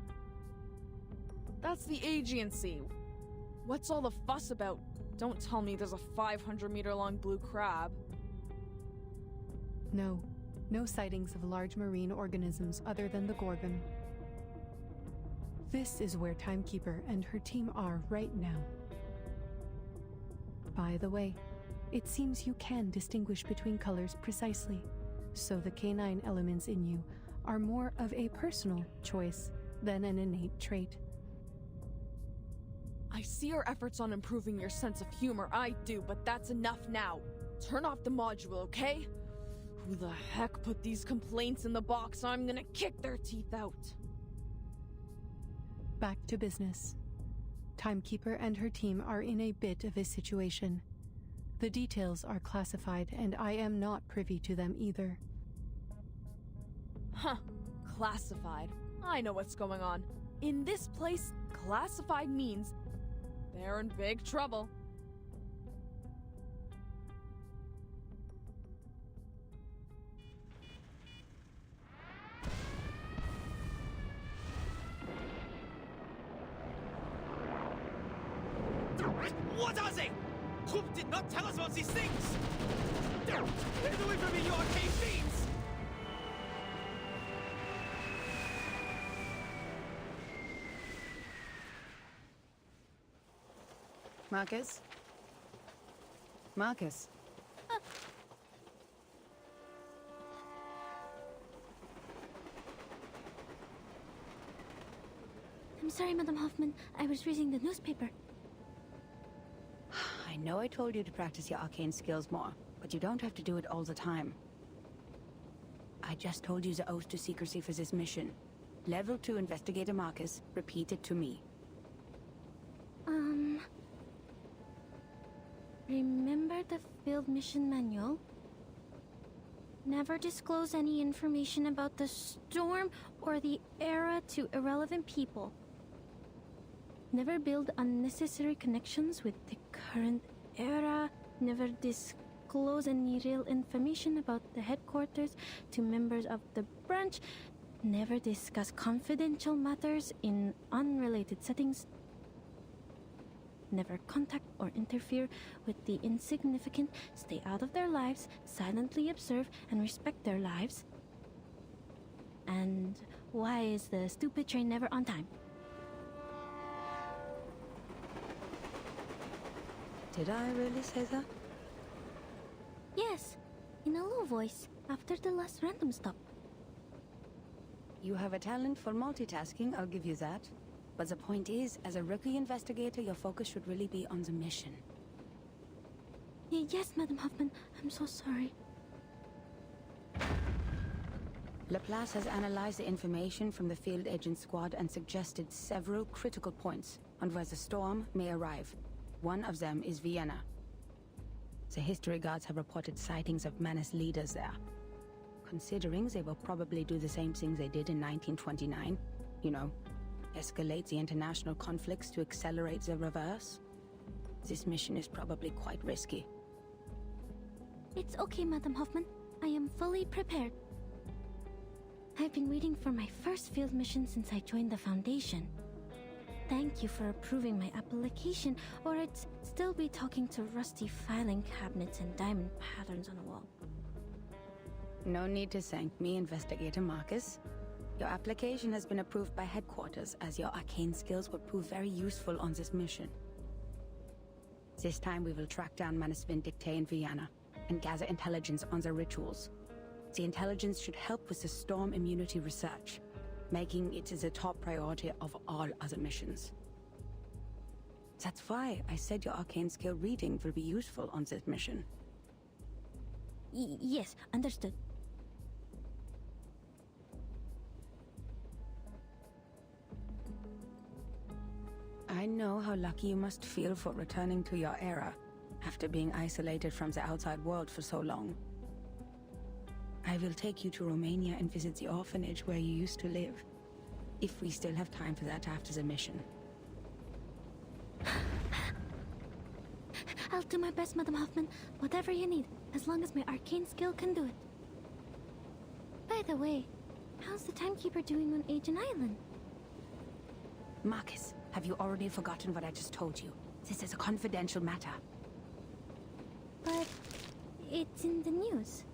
Speaker 13: That's the agency. What's all the fuss about? Don't tell me there's a 500-meter-long blue crab.
Speaker 15: No. No sightings of large marine organisms other than the Gorgon. This is where Timekeeper and her team are right now. By the way, it seems you can distinguish between colors precisely, so the canine elements in you are more of a personal choice than an innate trait.
Speaker 13: I see your efforts on improving your sense of humor, I do, but that's enough now. Turn off the module, okay? Who the heck put these complaints in the box? I'm gonna kick their teeth out.
Speaker 15: Back to business. Timekeeper and her team are in a bit of a situation. The details are classified, and I am not privy to them either.
Speaker 13: Huh. Classified. I know what's going on. In this place, classified means they're in big trouble.
Speaker 12: What are they? Troop did not tell us about these things! Get away from me, you arcane fiends!
Speaker 8: Marcus? Marcus?
Speaker 2: I'm sorry, Madam Hoffman. I was reading the newspaper.
Speaker 8: I know I told you to practice your arcane skills more, but you don't have to do it all the time. I just told you the oath to secrecy for this mission. Level 2 Investigator Marcus, repeat it to me.
Speaker 2: Remember the field mission manual? Never disclose any information about the storm or the era to irrelevant people. Never build unnecessary connections with the current era. Never disclose any real information about the headquarters to members of the branch. Never discuss confidential matters in unrelated settings. Never contact or interfere with the insignificant. Stay out of their lives, silently observe and respect their lives. And why is the stupid train never on time?
Speaker 8: Did I really say that?
Speaker 2: Yes, in a low voice, after the last random stop.
Speaker 8: You have a talent for multitasking, I'll give you that. But the point is, as a rookie investigator, your focus should really be on the mission.
Speaker 2: Yes, Madam Hoffman, I'm so sorry.
Speaker 8: Laplace has analyzed the information from the field agent squad and suggested several critical points on where the storm may arrive. One of them is Vienna. The history guards have reported sightings of Menace leaders there. Considering they will probably do the same things they did in 1929, you know, escalate the international conflicts to accelerate the reverse, this mission is probably quite risky.
Speaker 2: It's okay, Madam Hoffman. I am fully prepared. I've been waiting for my first field mission since I joined the Foundation. Thank you for approving my application, or I'd still be talking to rusty filing cabinets and diamond patterns on a wall.
Speaker 8: No need to thank me, Investigator Marcus. Your application has been approved by headquarters, as your arcane skills would prove very useful on this mission. This time we will track down Manus Vindictae in Vienna, and gather intelligence on their rituals. The intelligence should help with the storm immunity research, making it the top priority of all other missions. That's why I said your arcane skill reading will be useful on this mission.
Speaker 2: Yes, understood.
Speaker 8: I know how lucky you must feel for returning to your era, after being isolated from the outside world for so long. I will take you to Romania and visit the orphanage where you used to live, if we still have time for that after the mission.
Speaker 2: I'll do my best, Madam Hoffman. Whatever you need, as long as my arcane skill can do it. By the way, how's the timekeeper doing on Agent Island?
Speaker 8: Marcus, have you already forgotten what I just told you? This is a confidential matter.
Speaker 2: But it's in the news.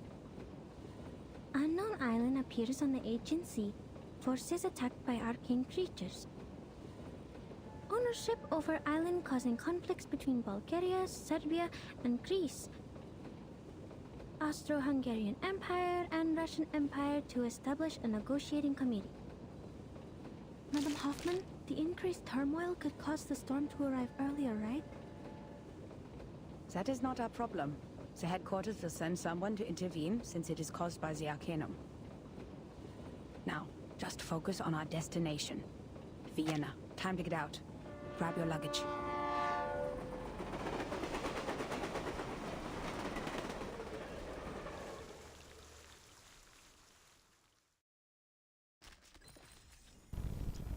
Speaker 2: Unknown island appears on the Aegean Sea. Forces attacked by arcane creatures. Ownership over island causing conflicts between Bulgaria, Serbia, and Greece. Austro-Hungarian Empire and Russian Empire to establish a negotiating committee. Madam Hoffman, the increased turmoil could cause the storm to arrive earlier, right?
Speaker 8: That is not our problem. The headquarters will send someone to intervene since it is caused by the Arcanum. Now, just focus on our destination. Vienna. Time to get out. Grab your luggage.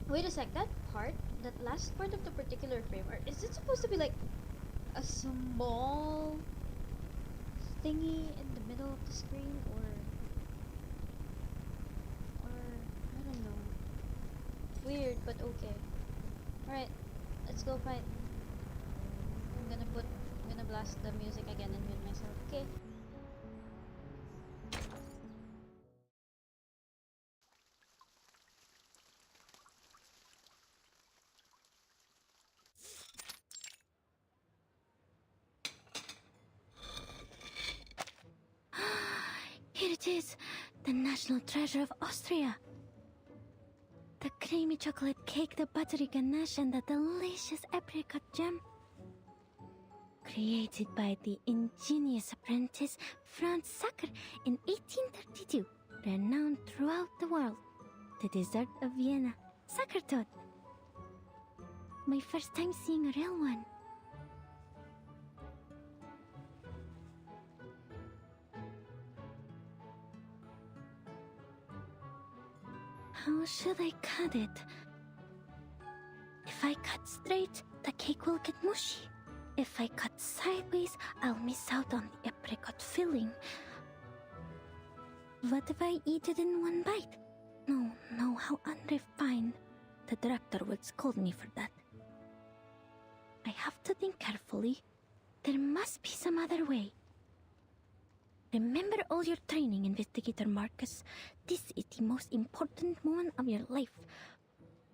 Speaker 1: Wait a sec, that part, that last part of the particular frame, or is it supposed to be like a small thingy in the middle of the screen, or I don't know. Weird, but okay. Alright, let's go fight. I'm gonna blast the music again and mute myself, okay?
Speaker 2: Here it is, the national treasure of Austria. The creamy chocolate cake, the buttery ganache, and the delicious apricot jam. Created by the ingenious apprentice Franz Sacher in 1832, renowned throughout the world. The dessert of Vienna, Sachertorte. My first time seeing a real one. How should I cut it? If I cut straight, the cake will get mushy. If I cut sideways, I'll miss out on the apricot filling. What if I eat it in one bite? No, how unrefined. The director would scold me for that. I have to think carefully. There must be some other way. Remember all your training, Investigator Marcus. This is the most important moment of your life.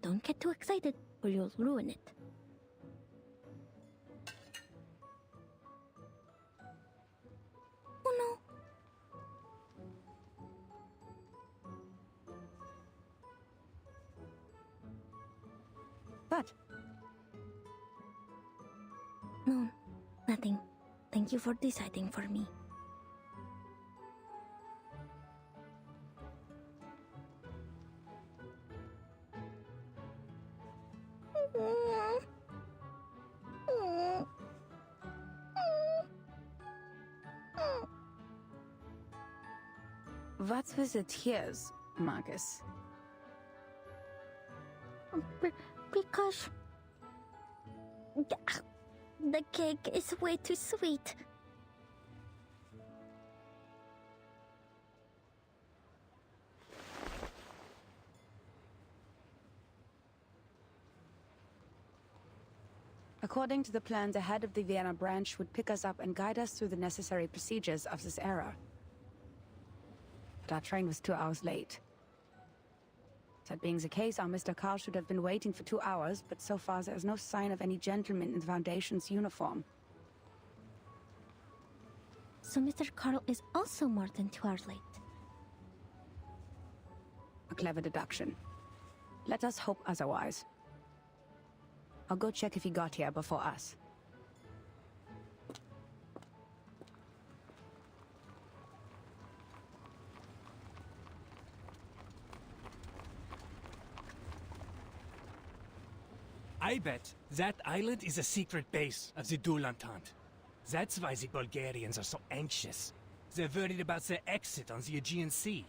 Speaker 2: Don't get too excited or you'll ruin it. Oh no!
Speaker 8: What?
Speaker 2: No, nothing. Thank you for deciding for me.
Speaker 8: What's with the tears, Marcus?
Speaker 2: Because the cake is way too sweet.
Speaker 8: According to the plan, the head of the Vienna branch would pick us up and guide us through the necessary procedures of this era. But our train was 2 hours late. That being the case, our Mr. Carl should have been waiting for 2 hours, but so far there is no sign of any gentleman in the Foundation's uniform.
Speaker 2: So Mr. Carl is also more than 2 hours late.
Speaker 8: A clever deduction. Let us hope otherwise. I'll go check if he got here before us.
Speaker 12: I bet that island is a secret base of the Dual Entente. That's why the Bulgarians are so anxious. They're worried about their exit on the Aegean Sea.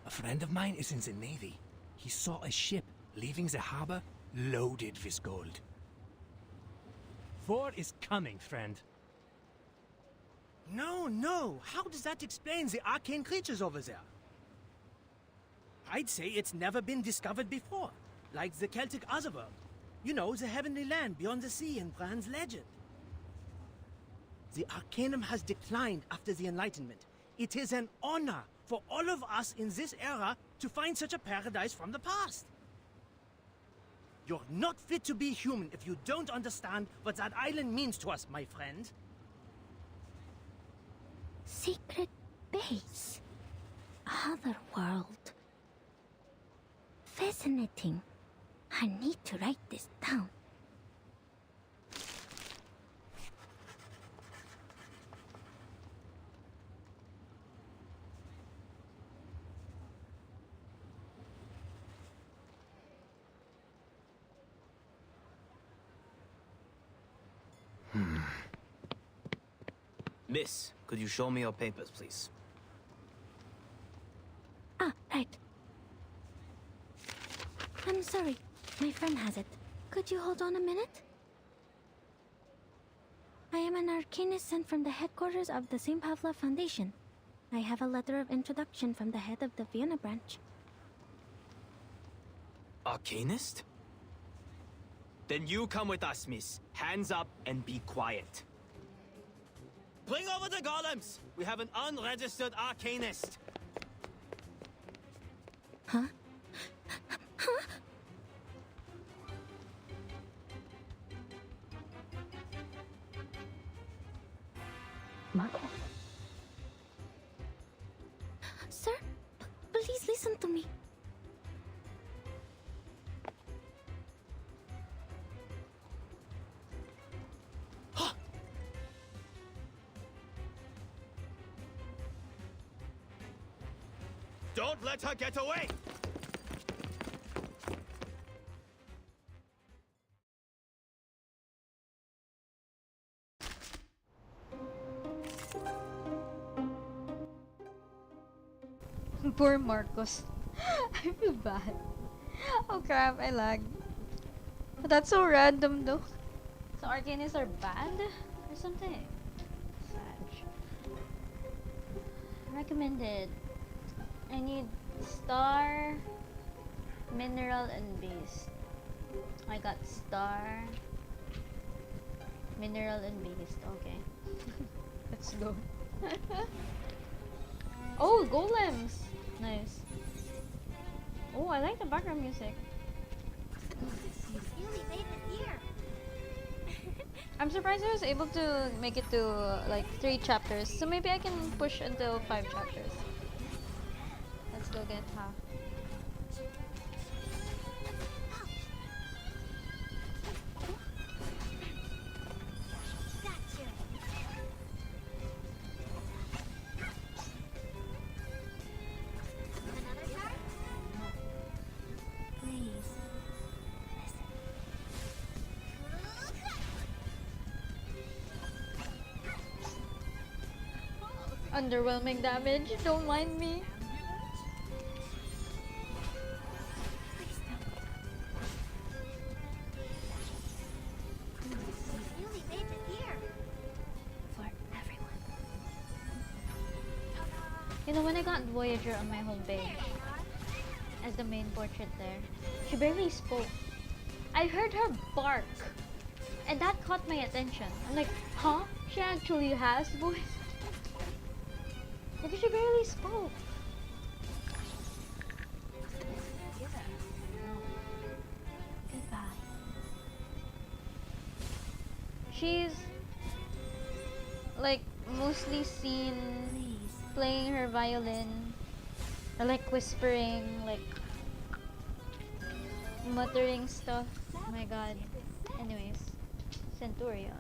Speaker 12: A friend of mine is in the Navy. He saw a ship leaving the harbor loaded with gold. War is coming, friend.
Speaker 16: No. How does that explain the arcane creatures over there? I'd say it's never been discovered before. Like the Celtic Otherworld. You know, the heavenly land beyond the sea in Bran's legend. The Arcanum has declined after the Enlightenment. It is an honor for all of us in this era to find such a paradise from the past. You're not fit to be human if you don't understand what that island means to us, my friend.
Speaker 2: Secret base. Otherworld. Fascinating. I need to write this down.
Speaker 17: Miss, could you show me your papers, please?
Speaker 2: Ah, right. I'm sorry. My friend has it. Could you hold on a minute? I am an arcanist sent from the headquarters of the St. Pavlov Foundation. I have a letter of introduction from the head of the Vienna branch.
Speaker 17: Arcanist? Then you come with us, miss. Hands up and be quiet. Bring over the golems! We have an unregistered arcanist!
Speaker 2: Huh? Huh?
Speaker 8: Marco?
Speaker 2: Sir, please listen to me.
Speaker 17: Don't let her get away!
Speaker 1: Poor Marcos. I feel bad. Oh crap, I lagged. But that's so random though. So arcanists are bad or something? Sag. Recommended. I need star, mineral, and beast. I got star, mineral, and beast. Okay. Let's go. Oh, golems! Nice. Oh, I like the background music. I'm surprised I was able to make it to like 3 chapters. So maybe I can push until 5 chapters. Let's go get half. Underwhelming damage, don't mind me. You know, when I got Voyager on my homepage as the main portrait there, she barely spoke. I heard her bark, and that caught my attention. I'm like, huh? She actually has voice? Because she barely spoke. Goodbye. She's like mostly seen playing her violin or like whispering, like muttering stuff. Oh my god. Anyways, Centurion.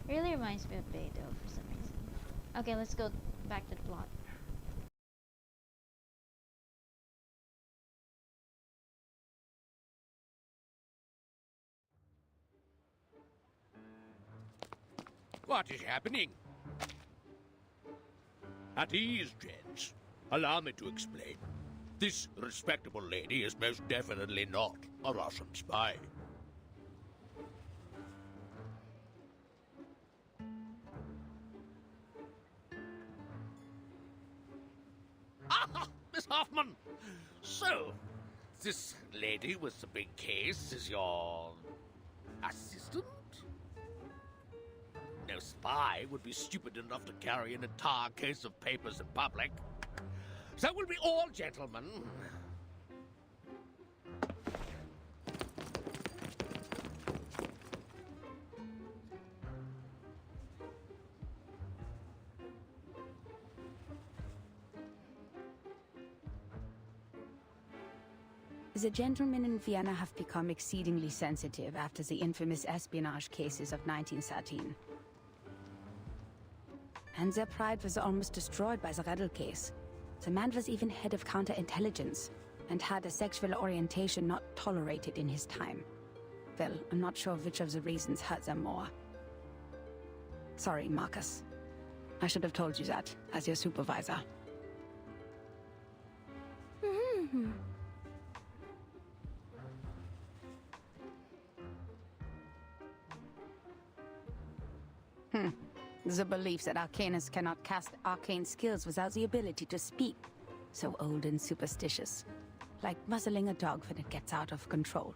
Speaker 1: Really reminds me of Beto for some reason. Okay, let's go back to the plot.
Speaker 14: What is happening? At ease, gents. Allow me to explain. This respectable lady is most definitely not a Russian spy. Ah, Miss Hoffman! So, this lady with the big case is your assistant? No spy would be stupid enough to carry an entire case of papers in public. So we'll be all gentlemen.
Speaker 8: The gentlemen in Vienna have become exceedingly sensitive after the infamous espionage cases of 1913. And their pride was almost destroyed by the Redl case. The man was even head of counterintelligence, and had a sexual orientation not tolerated in his time. Well, I'm not sure which of the reasons hurt them more. Sorry, Marcus. I should have told you that, as your supervisor. The belief that arcanists cannot cast arcane skills without the ability to speak. So old and superstitious. Like muzzling a dog when it gets out of control.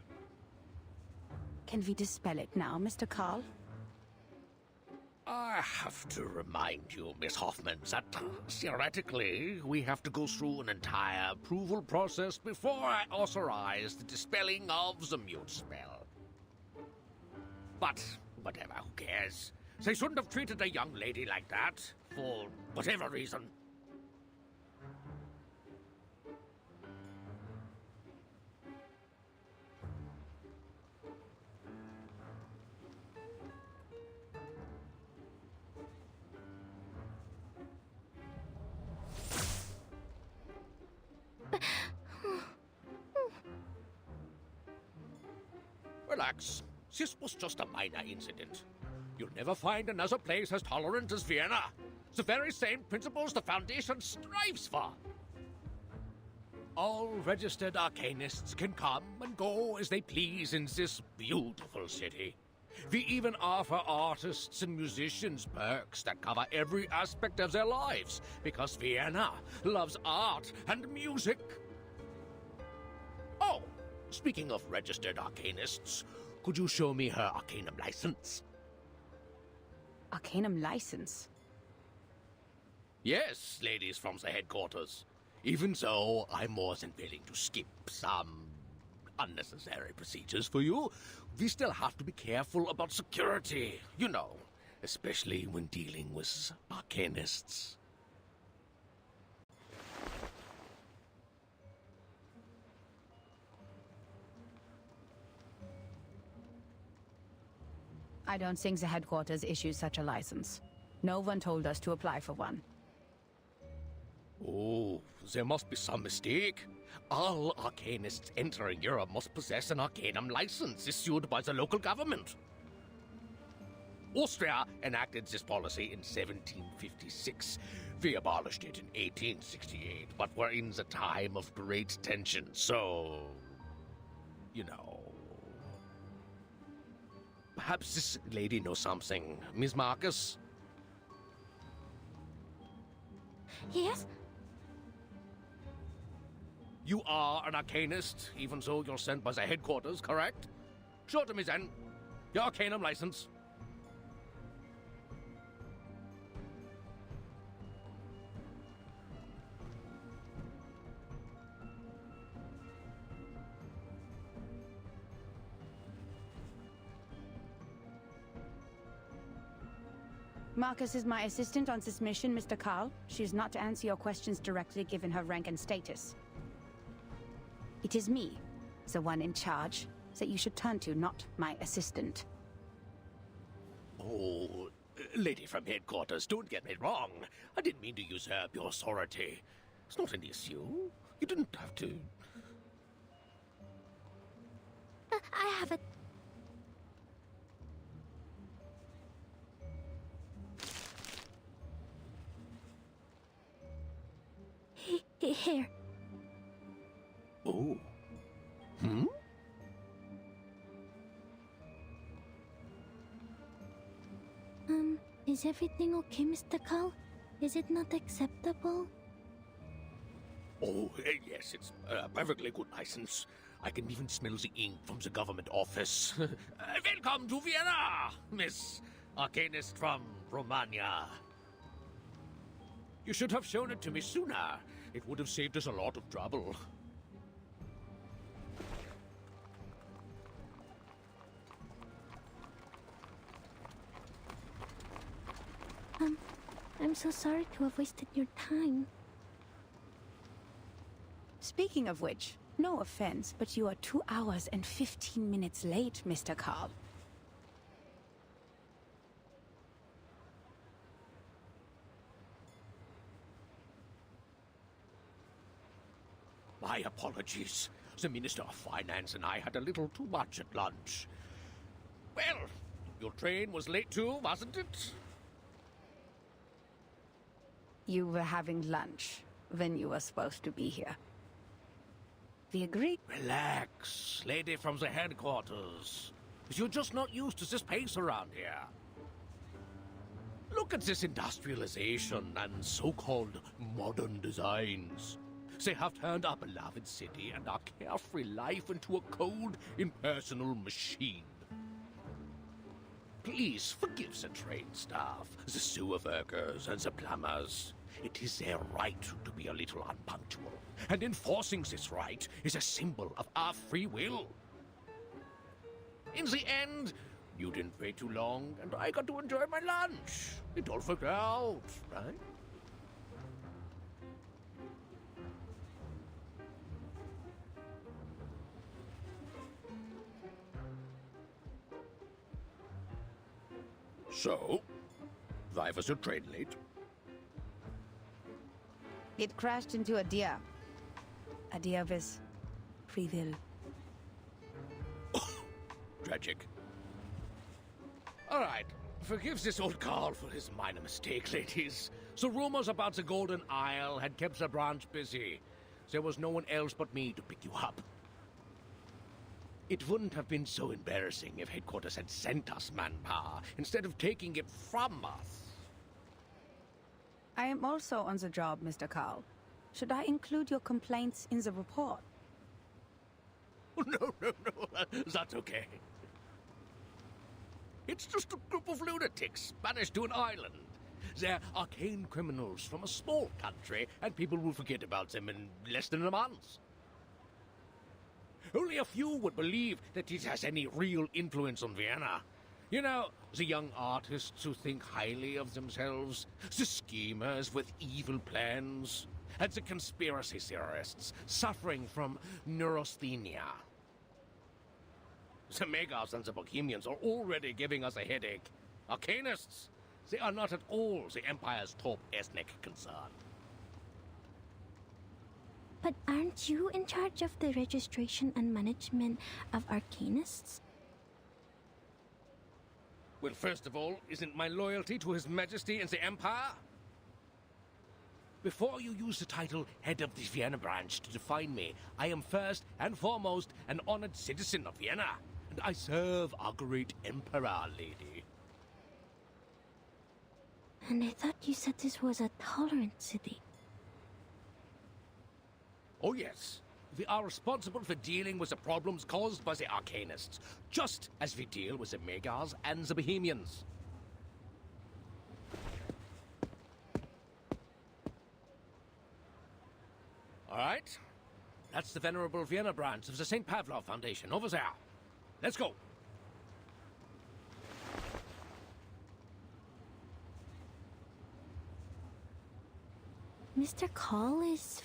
Speaker 8: Can we dispel it now, Mr. Carl?
Speaker 14: I have to remind you, Miss Hoffman, that theoretically we have to go through an entire approval process before I authorize the dispelling of the mute spell. But whatever, who cares? They shouldn't have treated a young lady like that, for whatever reason. Relax. This was just a minor incident. You'll never find another place as tolerant as Vienna. The very same principles the Foundation strives for. All registered arcanists can come and go as they please in this beautiful city. We even offer artists and musicians perks that cover every aspect of their lives, because Vienna loves art and music. Oh, speaking of registered arcanists, could you show me her Arcanum license?
Speaker 8: Arcanum license?
Speaker 14: Yes, ladies from the headquarters. Even so, I'm more than willing to skip some unnecessary procedures for you. We still have to be careful about security, you know, especially when dealing with arcanists.
Speaker 8: I don't think the headquarters issues such a license. No one told us to apply for one.
Speaker 14: Oh, there must be some mistake. All arcanists entering Europe must possess an Arcanum license issued by the local government. Austria enacted this policy in 1756. We abolished it in 1868, but we're in the time of great tension, so... you know... Perhaps this lady knows something. Miss Marcus?
Speaker 2: Yes?
Speaker 14: You are an arcanist, even though you're sent by the headquarters, correct? Show to me then. Your Arcanum license.
Speaker 8: Marcus is my assistant on this mission, Mr. Carl. She is not to answer your questions directly given her rank and status. It is me, the one in charge, that you should turn to, not my assistant.
Speaker 14: Oh, lady from headquarters, don't get me wrong. I didn't mean to usurp your authority. It's not an issue. You didn't have to.
Speaker 2: I have a... Here.
Speaker 14: Oh. Hmm?
Speaker 2: Is everything okay, Mr. Carl? Is it not acceptable?
Speaker 14: Oh, yes, it's a perfectly good license. I can even smell the ink from the government office. Welcome to Vienna, Miss Arcanist from Romania. You should have shown it to me sooner. It would have saved us a lot of trouble.
Speaker 2: I'm so sorry to have wasted your time.
Speaker 8: Speaking of which, no offense, but you are 2 hours and 15 minutes late, Mr. Carl.
Speaker 14: My apologies. The Minister of Finance and I had a little too much at lunch. Well, your train was late too, wasn't it?
Speaker 8: You were having lunch when you were supposed to be here. We agreed.
Speaker 14: Relax, lady from the headquarters. You're just not used to this pace around here. Look at this industrialization and so-called modern designs. They have turned our beloved city and our carefree life into a cold, impersonal machine. Please forgive the train staff, the sewer workers, and the plumbers. It is their right to be a little unpunctual, and enforcing this right is a symbol of our free will. In the end, you didn't wait too long, and I got to enjoy my lunch. It all worked out, right? So, why was your train late?
Speaker 8: It crashed into a deer. A deer with free will.
Speaker 14: Tragic. All right, forgive this old Carl for his minor mistake, ladies. The rumors about the Golden Isle had kept the branch busy. There was no one else but me to pick you up. It wouldn't have been so embarrassing if headquarters had sent us manpower instead of taking it from us.
Speaker 8: I am also on the job, Mr. Carl. Should I include your complaints in the report?
Speaker 14: No, that's okay. It's just a group of lunatics banished to an island. They're arcane criminals from a small country, and people will forget about them in less than a month. Only a few would believe that it has any real influence on Vienna. You know, the young artists who think highly of themselves, the schemers with evil plans, and the conspiracy theorists suffering from neurasthenia. The Megars and the Bohemians are already giving us a headache. Arcanists, they are not at all the Empire's top ethnic concern.
Speaker 2: But aren't you in charge of the registration and management of Arcanists?
Speaker 14: Well, first of all, isn't my loyalty to His Majesty and the Empire? Before you use the title Head of the Vienna Branch to define me, I am first and foremost an honored citizen of Vienna, and I serve our great Emperor, lady.
Speaker 2: And I thought you said this was a tolerant city.
Speaker 14: Oh yes, we are responsible for dealing with the problems caused by the Arcanists, just as we deal with the Megars and the Bohemians. All right, that's the Venerable Vienna branch of the St. Pavlov Foundation over there. Let's go.
Speaker 2: Mr. Call is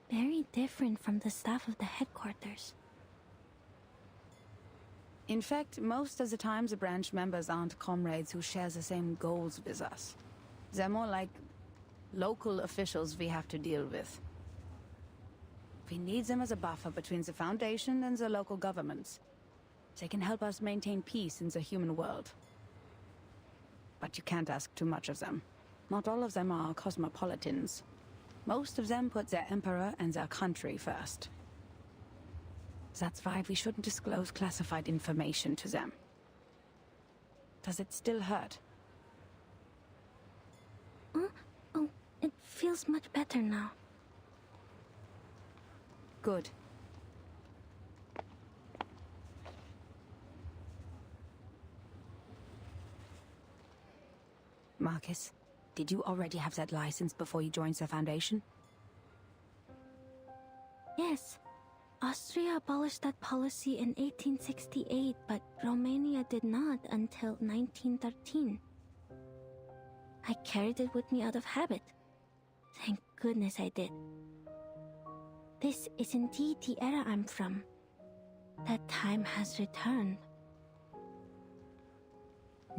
Speaker 2: very different from the staff of the headquarters.
Speaker 8: In fact, most of the time the branch members aren't comrades who share the same goals with us. They're more like local officials we have to deal with. We need them as a buffer between the Foundation and the local governments. They can help us maintain peace in the human world. But you can't ask too much of them. Not all of them are cosmopolitans. Most of them put their emperor and their country first. That's why we shouldn't disclose classified information to them. Does it still hurt?
Speaker 2: Oh, it feels much better now.
Speaker 8: Good. Marcus, did you already have that license before you joined the Foundation?
Speaker 2: Yes. Austria abolished that policy in 1868, but Romania did not until 1913. I carried it with me out of habit. Thank goodness I did. This is indeed the era I'm from. That time has returned.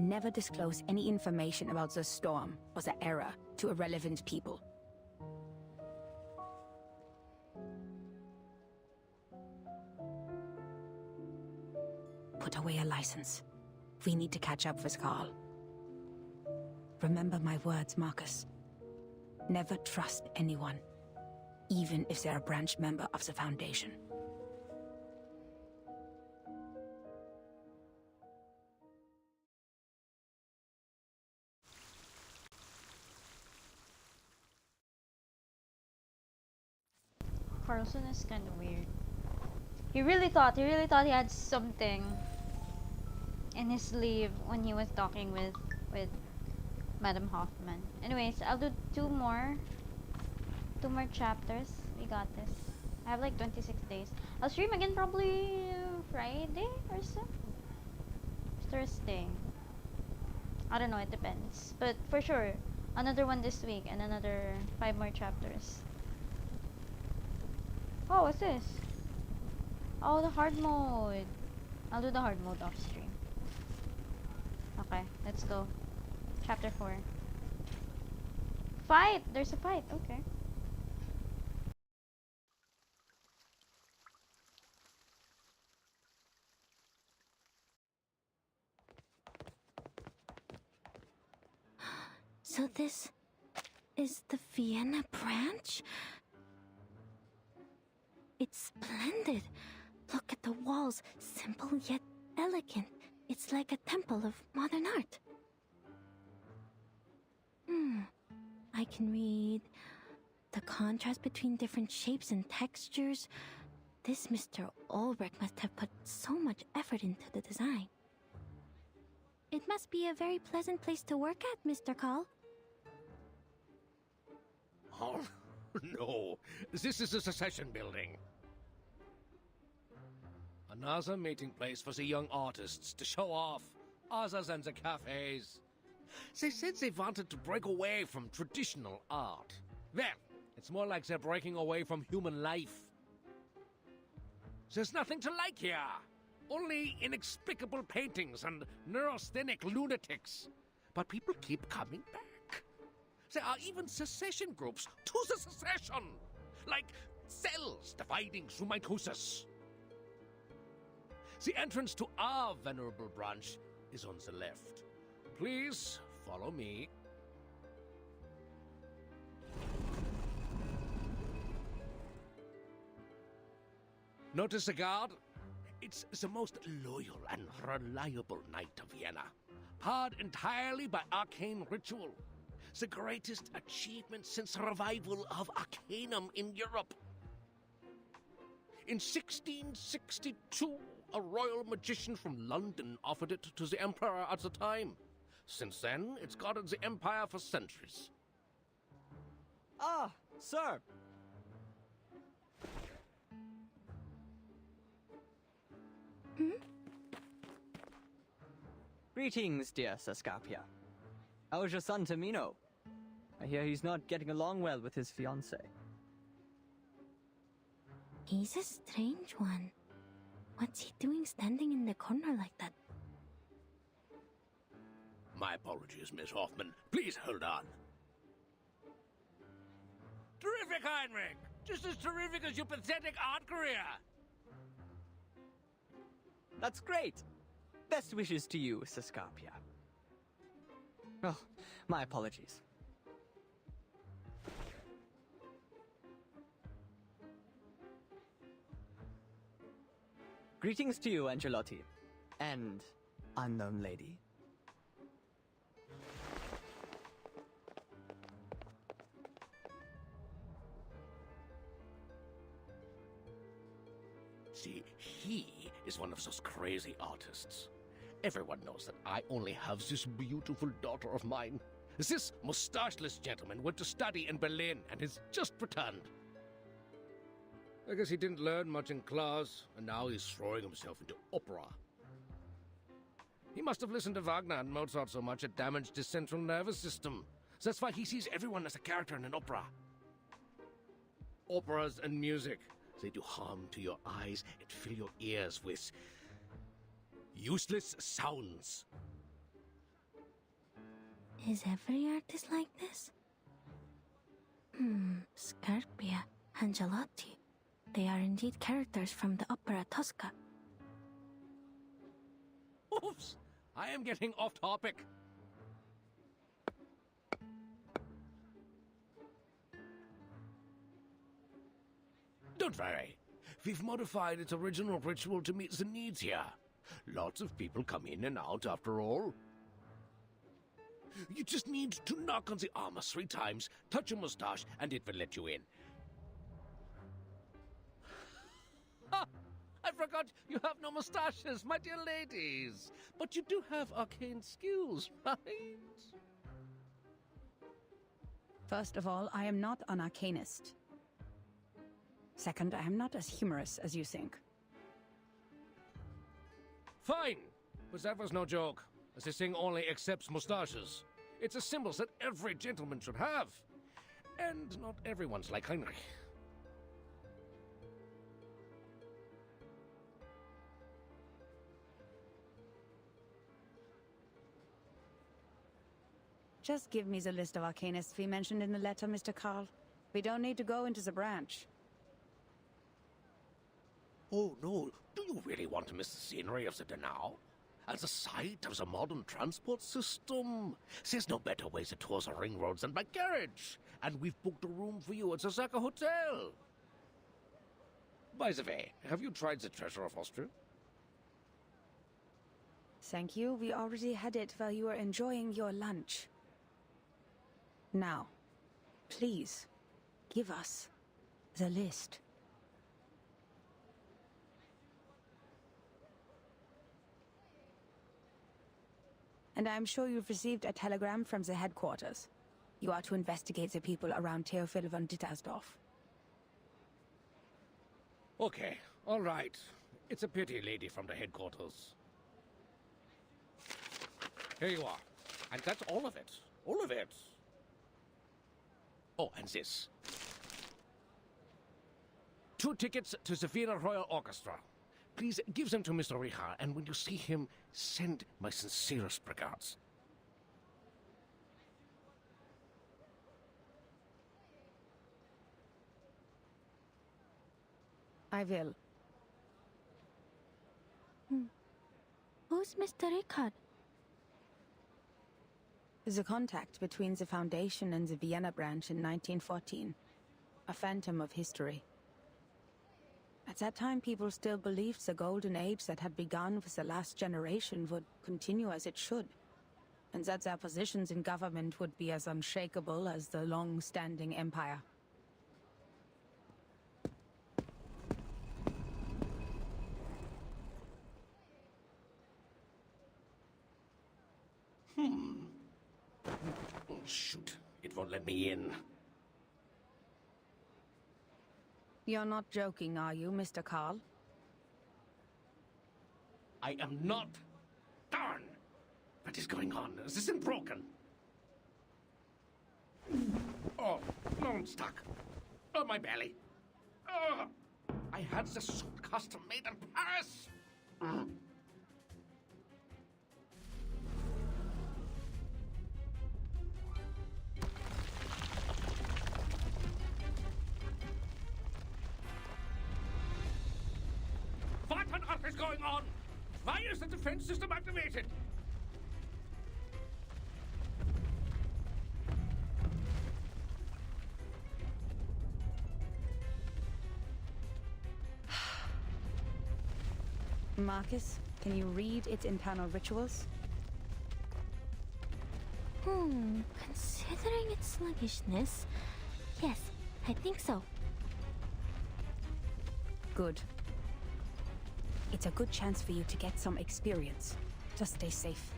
Speaker 8: Never disclose any information about the storm or the era to irrelevant people. Put away your license. We need to catch up with Carl. Remember my words, Marcus. Never trust anyone, even if they're a branch member of the Foundation.
Speaker 1: Carlson is kind of weird. He really thought he had something in his sleeve when he was talking with Madam Hoffman. Anyways, I'll do two more chapters. We got this. I have like 26 days. I'll stream again probably Friday or so. Thursday. I don't know, it depends. But for sure, another one this week and another 5 more chapters. Oh, what's this? Oh, the hard mode. I'll do the hard mode off stream. Okay, let's go. Chapter 4. Fight! There's a fight. Okay.
Speaker 2: So this is the Vienna branch? It's splendid. Look at the walls, simple yet elegant. It's like a temple of modern art. I can read the contrast between different shapes and textures. This Mr. Ulrich must have put so much effort into the design. It must be a very pleasant place to work at, Mr. Call.
Speaker 14: Oh, no. This is a secession building. Another meeting place for the young artists to show off, other than the cafes. They said they wanted to break away from traditional art. Well, it's more like they're breaking away from human life. There's nothing to like here. Only inexplicable paintings and neurasthenic lunatics. But people keep coming back. There are even secession groups to the secession. Like cells dividing through mitosis. The entrance to our venerable branch is on the left. Please follow me. Notice the guard? It's the most loyal and reliable knight of Vienna, powered entirely by arcane ritual. The greatest achievement since the revival of Arcanum in Europe. In 1662, a royal magician from London offered it to the emperor at the time. Since then, it's guarded the empire for centuries.
Speaker 17: Ah, sir! Greetings, dear Sascapia. How's your son Tamino? I hear he's not getting along well with his fiancée.
Speaker 2: He's a strange one. What's he doing standing in the corner like that?
Speaker 14: My apologies, Miss Hoffman. Please hold on. Terrific, Heinrich! Just as terrific as your pathetic art career!
Speaker 18: That's great! Best wishes to you, Sascapia. Oh, my apologies. Greetings to you, Angelotti. And unknown lady.
Speaker 14: See, he is one of those crazy artists. Everyone knows that I only have this beautiful daughter of mine. This mustacheless gentleman went to study in Berlin and has just returned. I guess he didn't learn much in class, and now he's throwing himself into opera. He must have listened to Wagner and Mozart so much it damaged his central nervous system. That's why he sees everyone as a character in an opera. Operas and music, they do harm to your eyes and fill your ears with useless sounds.
Speaker 2: Is every artist like this? Scarpia, Angelotti. They are indeed characters from the opera Tosca.
Speaker 14: Oops! I am getting off topic. Don't worry. We've modified its original ritual to meet the needs here. Lots of people come in and out after all. You just need to knock on the armor 3 times, touch your mustache, and it will let you in. Ha! I forgot you have no mustaches, my dear ladies. But you do have arcane skills, right?
Speaker 8: First of all, I am not an arcanist. Second, I am not as humorous as you think.
Speaker 14: Fine, but that was no joke, as this thing only accepts mustaches. It's a symbol that every gentleman should have. And not everyone's like Heinrich.
Speaker 8: Just give me the list of arcanists we mentioned in the letter, Mr. Carl. We don't need to go into the branch.
Speaker 14: Oh no, do you really want to miss the scenery of the Donau? And the sight of the modern transport system? There's no better way to tour the ring roads than by carriage. And we've booked a room for you at the Zaka Hotel. By the way, have you tried the treasure of Austria?
Speaker 8: Thank you. We already had it while you were enjoying your lunch. Now, please, give us the list. And I'm sure you've received a telegram from the headquarters. You are to investigate the people around Theophil von Dittersdorf.
Speaker 14: Okay, all right. It's a pity, lady from the headquarters. Here you are. And that's all of it. All of it. Oh, and this. 2 tickets to the Vienna Royal Orchestra. Please give them to Mr. Richard, and when you see him, send my sincerest regards.
Speaker 8: I will.
Speaker 2: Who's Mr. Richard?
Speaker 8: The contact between the Foundation and the Vienna branch in 1914. A phantom of history. At that time, people still believed the golden age that had begun with the last generation would continue as it should, and that their positions in government would be as unshakable as the long-standing empire.
Speaker 14: Oh, shoot. It won't let me in.
Speaker 8: You're not joking, are you, Mr. Carl?
Speaker 14: I am not. Darn! What is going on? Is this thing broken? Oh, no, I'm stuck. Oh, my belly. Oh. I had the suit custom made in Paris. What on earth is going on? Why is the defense system activated?
Speaker 8: Marcus, can you read its internal rituals?
Speaker 2: Considering its sluggishness, yes, I think so.
Speaker 8: Good. It's a good chance for you to get some experience. Just stay safe.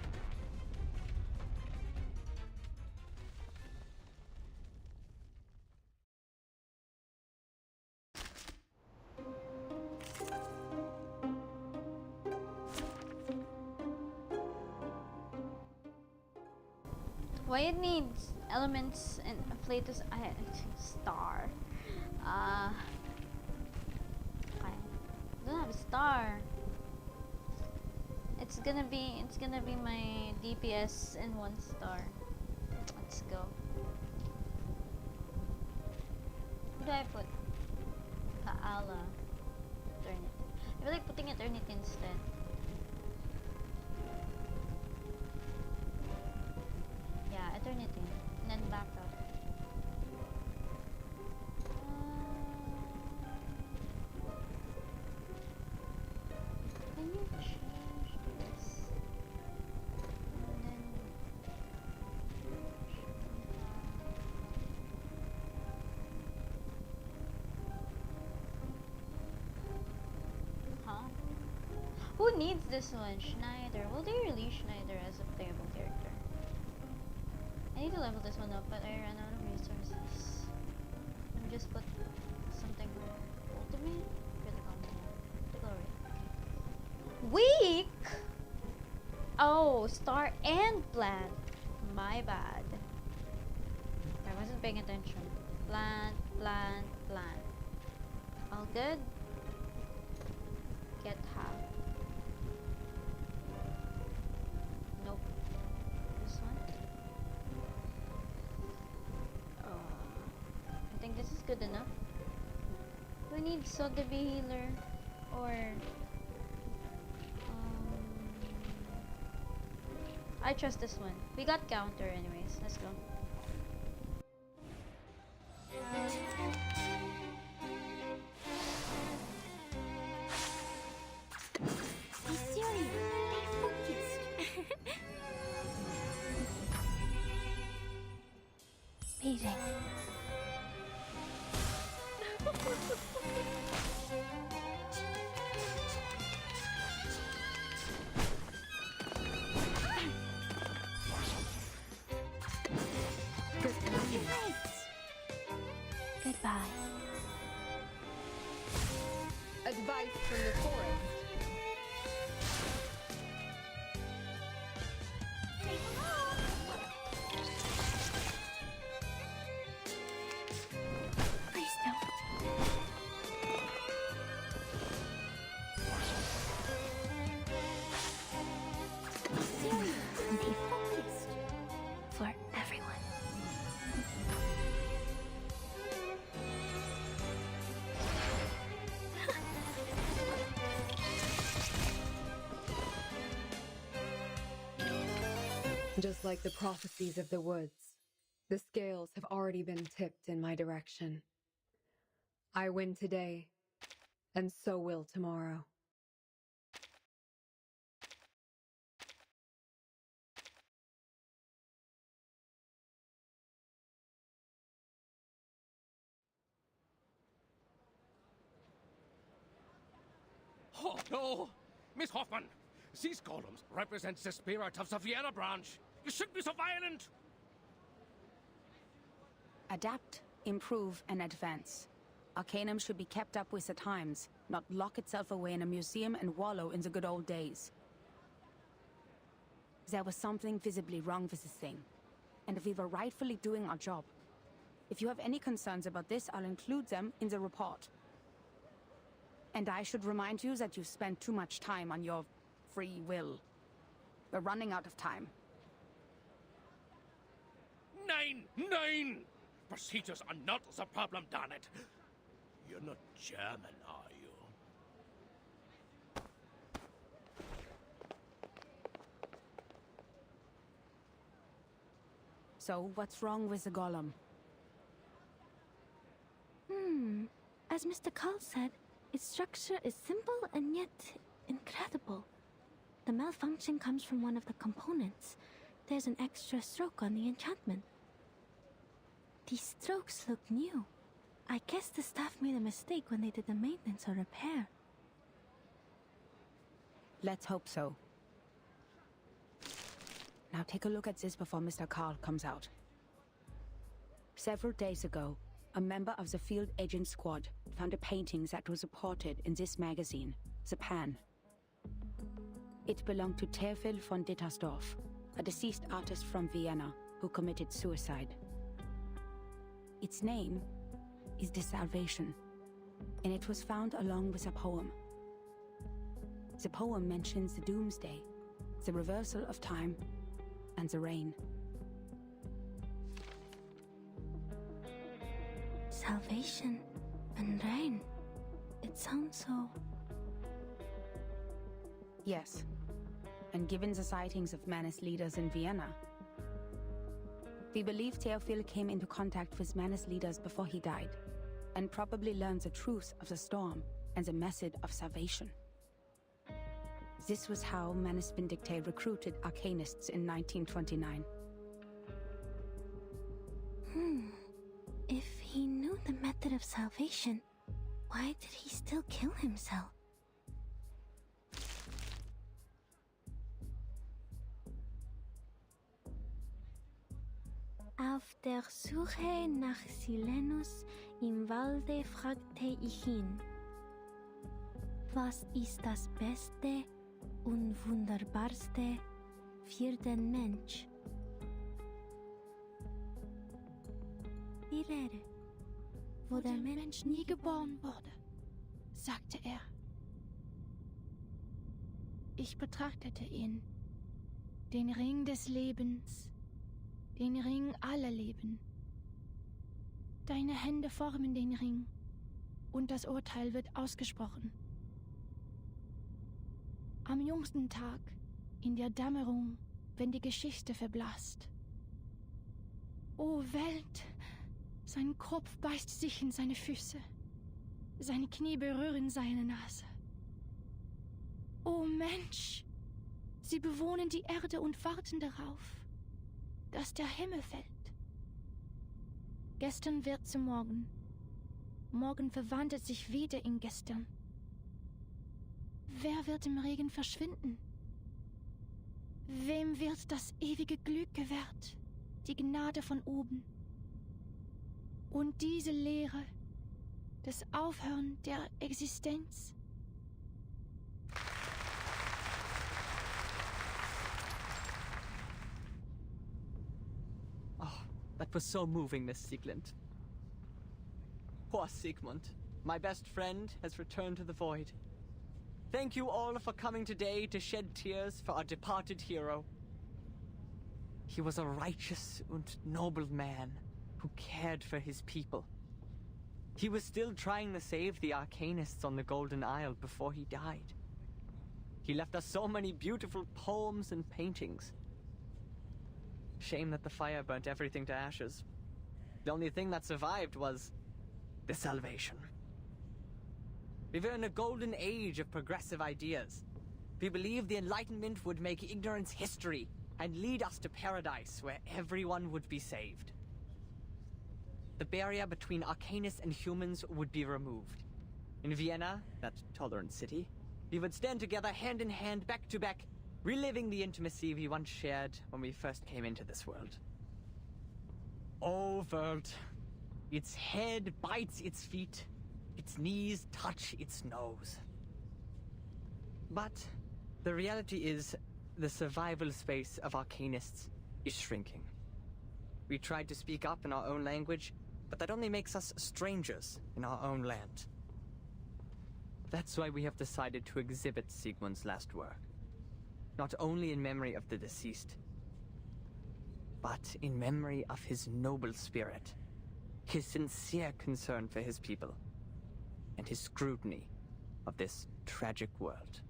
Speaker 1: Why it needs elements and a plate is star. I don't have a star. It's gonna be my DPS and 1 star. Let's go. Who do I put? Kaala. Eternity. I feel like putting Eternity instead. Yeah, Eternity. And then back up. Can you change this? And then huh? Who needs this one? Schneider. Will they release Schneider as a playable character? I need to level this one up, but I ran out of resources. Let me just put something for ultimate. Critical weak. Oh, star and plant. My bad. I wasn't paying attention. Plant, plant, plant. All good. Get half. Nope. This one. I think this is good enough. We need Sodabi healer or I trust this one. We got counter anyways. Let's go.
Speaker 2: Be serious. Be focused. Amazing. Goodbye.
Speaker 4: Advice from the forest.
Speaker 2: Please don't. Be serious and be focused. For everyone.
Speaker 4: Just like the prophecies of the woods, the scales have already been tipped in my direction. I win today, and so will tomorrow.
Speaker 14: Oh no! Miss Hoffman! These columns represent the spirit of the Vienna branch. You shouldn't be so violent!
Speaker 8: Adapt, improve, and advance. Arcanum should be kept up with the times, not lock itself away in a museum and wallow in the good old days. There was something visibly wrong with this thing, and we were rightfully doing our job. If you have any concerns about this, I'll include them in the report. And I should remind you that you spent too much time on your free will. We're running out of time.
Speaker 14: 9! Procedures are not the problem, darn it. You're not German, are you?
Speaker 8: So, what's wrong with the golem?
Speaker 2: As Mr. Carl said, its structure is simple and yet incredible. The malfunction comes from one of the components. There's an extra stroke on the enchantment. These strokes look new. I guess the staff made a mistake when they did the maintenance or repair.
Speaker 8: Let's hope so. Now take a look at this before Mr. Carl comes out. Several days ago, a member of the field agent squad found a painting that was reported in this magazine, The Pan. It belonged to Theophil von Dittersdorf, a deceased artist from Vienna who committed suicide. Its name is The Salvation, and it was found along with a poem. The poem mentions the doomsday, the reversal of time, and the rain.
Speaker 2: Salvation and rain. It sounds so...
Speaker 8: Yes, and given the sightings of Manus leaders in Vienna, we believe Theophil came into contact with Manus leaders before he died, and probably learned the truth of the storm and the method of salvation. This was how Manus Vindicte recruited arcanists in 1929.
Speaker 2: If he knew the method of salvation, why did he still kill himself? Auf der Suche nach Silenus im Walde fragte ich ihn, was ist das Beste und Wunderbarste für den Mensch? Die Rede, wo der Mensch nie geboren wurde, sagte er. Ich betrachtete ihn, den Ring des Lebens, den Ring aller Leben. Deine Hände formen den Ring, und das Urteil wird ausgesprochen. Am jüngsten Tag, in der Dämmerung, wenn die Geschichte verblasst. O Welt! Sein Kopf beißt sich in seine Füße. Seine Knie berühren seine Nase. O Mensch! Sie bewohnen die Erde und warten darauf, dass der Himmel fällt. Gestern wird zu morgen. Morgen verwandelt sich wieder in gestern. Wer wird im Regen verschwinden? Wem wird das ewige Glück gewährt, die Gnade von oben? Und diese Lehre, das Aufhören der Existenz?
Speaker 18: Oh, that was so moving, Miss Sieglund. Poor Sigmund, my best friend, has returned to the void. Thank you all for coming today to shed tears for our departed hero. He was a righteous and noble man who cared for his people. He was still trying to save the Arcanists on the Golden Isle before he died. He left us so many beautiful poems and paintings. Shame that the fire burnt everything to ashes. The only thing that survived was the Salvation. We were in a golden age of progressive ideas. We believed the Enlightenment would make ignorance history and lead us to paradise where everyone would be saved. The barrier between Arcanists and humans would be removed. In Vienna, that tolerant city, we would stand together hand in hand, back to back, reliving the intimacy we once shared when we first came into this world. Oh, world. Its head bites its feet. Its knees touch its nose. But the reality is, the survival space of Arcanists is shrinking. We tried to speak up in our own language, but that only makes us strangers in our own land. That's why we have decided to exhibit Sigmund's last work. Not only in memory of the deceased, but in memory of his noble spirit, his sincere concern for his people, and his scrutiny of this tragic world.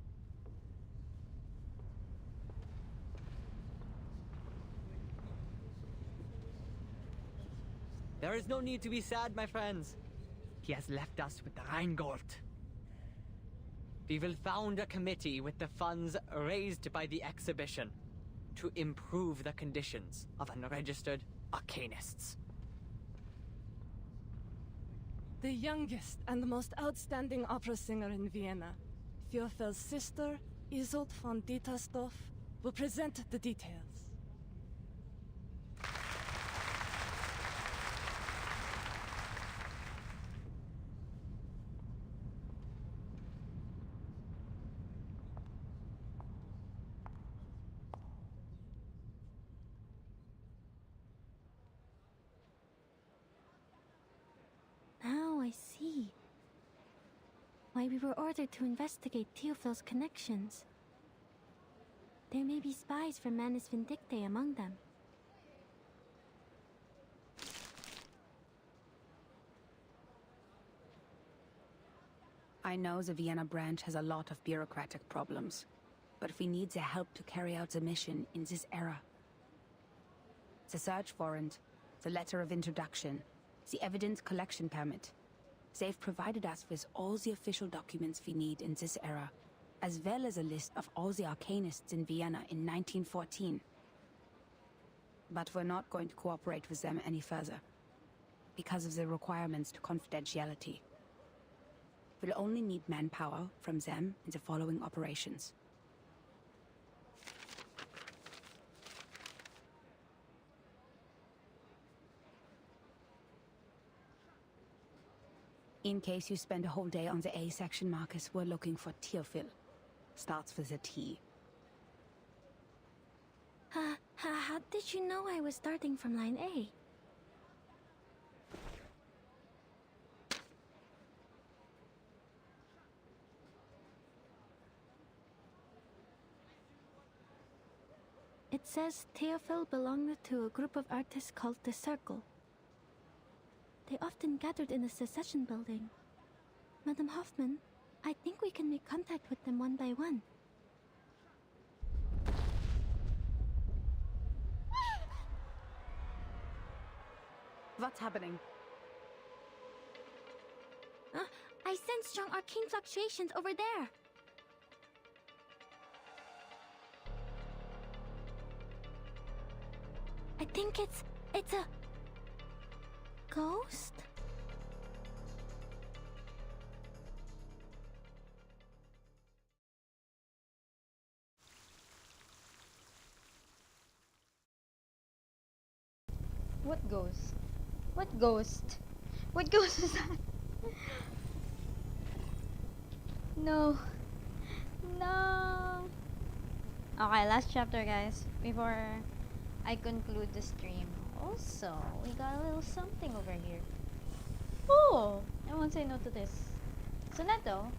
Speaker 18: There is no need to be sad, my friends. He has left us with the Rheingold. We will found a committee with the funds raised by the exhibition to improve the conditions of unregistered arcanists.
Speaker 19: The youngest and most outstanding opera singer in Vienna, Theophel's sister, Isolde von Dietersdorf, will present the details.
Speaker 2: Now I see why we were ordered to investigate Theophel's connections. There may be spies from Manus Vindictae among them.
Speaker 8: I know the Vienna branch has a lot of bureaucratic problems, but we need the help to carry out the mission in this era. The search warrant, the letter of introduction, the evidence collection permit. They've provided us with all the official documents we need in this era, as well as a list of all the arcanists in Vienna in 1914. But we're not going to cooperate with them any further, because of the requirements to confidentiality. We'll only need manpower from them in the following operations. In case you spend a whole day on the A section, Marcus, we're looking for Theophil. Starts with a T.
Speaker 2: How did you know I was starting from line A? It says Theophil belonged to a group of artists called the Circle. They often gathered in the Secession building. Madam Hoffman, I think we can make contact with them one by one.
Speaker 8: What's happening?
Speaker 2: I sense strong arcane fluctuations over there. I think it's a ghost?
Speaker 1: What ghost? What ghost? What ghost is that? No. No. Okay, last chapter, guys. Before I conclude the stream. Also, we got a little something over here. Oh! I won't say no to this. Soneto.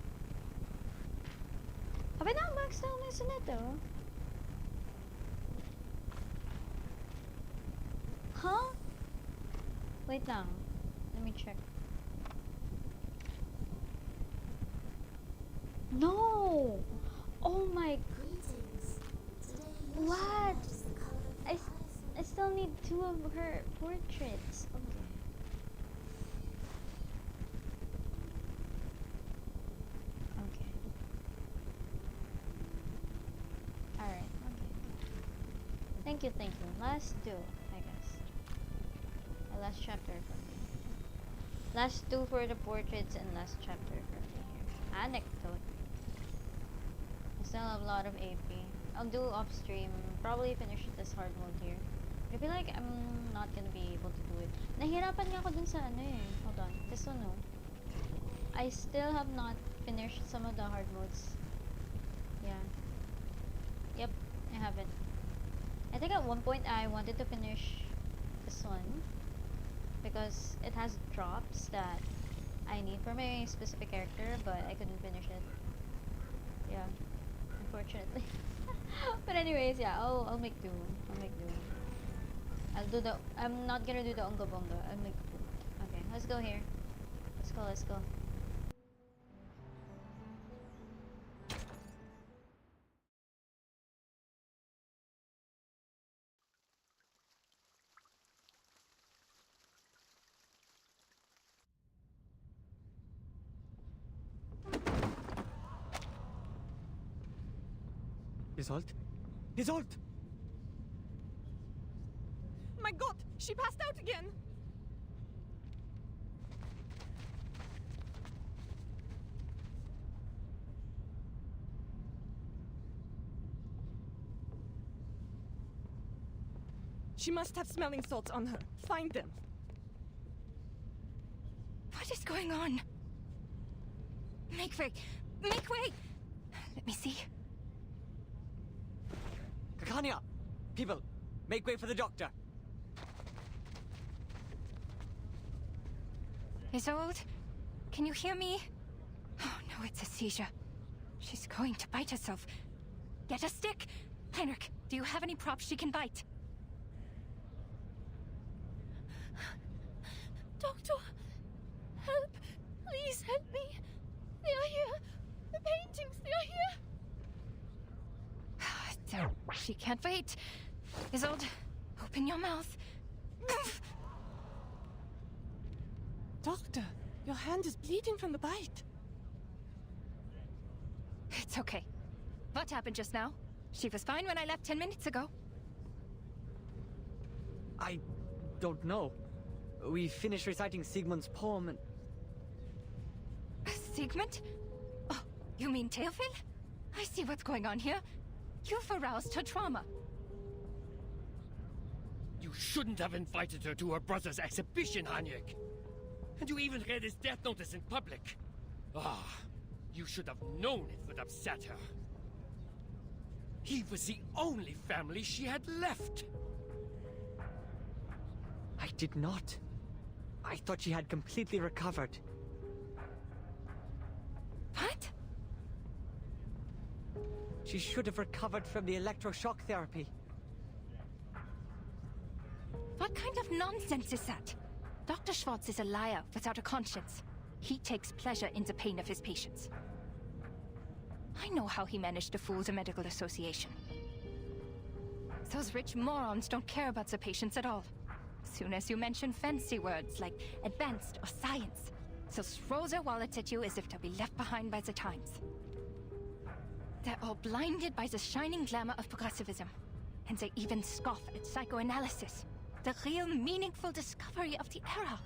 Speaker 1: Have I not maxed out my Soneto? Huh? Wait lang. Let me check. No! Oh my... What? I still need 2 of her portraits. Okay. Okay. Alright, okay. Thank you. Last 2, I guess. The last chapter for me. Last 2 for the portraits and last chapter for me here. Anecdote. I still have a lot of AP. I'll do off stream. Probably finish this hard mode here. I feel like I'm not gonna be able to do it. Nahirapan nga ako dun sa ano eh. Hold on. This one, no. I still have not finished some of the hard modes. Yeah. Yep, I haven't. I think at one point I wanted to finish this one because it has drops that I need for my specific character, but I couldn't finish it. Yeah, unfortunately. But anyways, yeah, I'll make do. I'll make do. I'm not gonna do the Onga Bonga. I'll make do. Okay, let's go here. Let's go.
Speaker 18: Isolde? Isolde!
Speaker 19: My god, she passed out again! She must have smelling salts on her. Find them.
Speaker 7: What is going on? Make way! Make way! Let me see.
Speaker 18: Kakania! People, make way for the doctor.
Speaker 7: Isolde? Can you hear me? Oh no, it's a seizure. She's going to bite herself. Get a stick! Heinrich, do you have any props she can bite?
Speaker 2: Doctor, help! Please help me! They are here! The paintings, they are here!
Speaker 7: She can't wait. Isolde, open your mouth.
Speaker 19: Doctor, your hand is bleeding from the bite.
Speaker 7: It's okay. What happened just now? She was fine when I left 10 minutes ago.
Speaker 18: I don't know. We finished reciting Sigmund's poem and...
Speaker 7: Sigmund? Oh, you mean Teofil? I see what's going on here. You've aroused her trauma.
Speaker 14: You shouldn't have invited her to her brother's exhibition, Heinrich. And you even read his death notice in public. Ah, you should have known it would upset her. He was the only family she had left.
Speaker 18: I did not. I thought she had completely recovered.
Speaker 7: What?
Speaker 18: She should have recovered from the electroshock therapy.
Speaker 7: What kind of nonsense is that? Dr. Schwartz is a liar without a conscience. He takes pleasure in the pain of his patients. I know how he managed to fool the medical association. Those rich morons don't care about the patients at all. Soon as you mention fancy words like advanced or science, they'll throw their wallets at you as if they'll be left behind by the times. They're all blinded by the shining glamour of progressivism. And they even scoff at psychoanalysis, the real meaningful discovery of the era.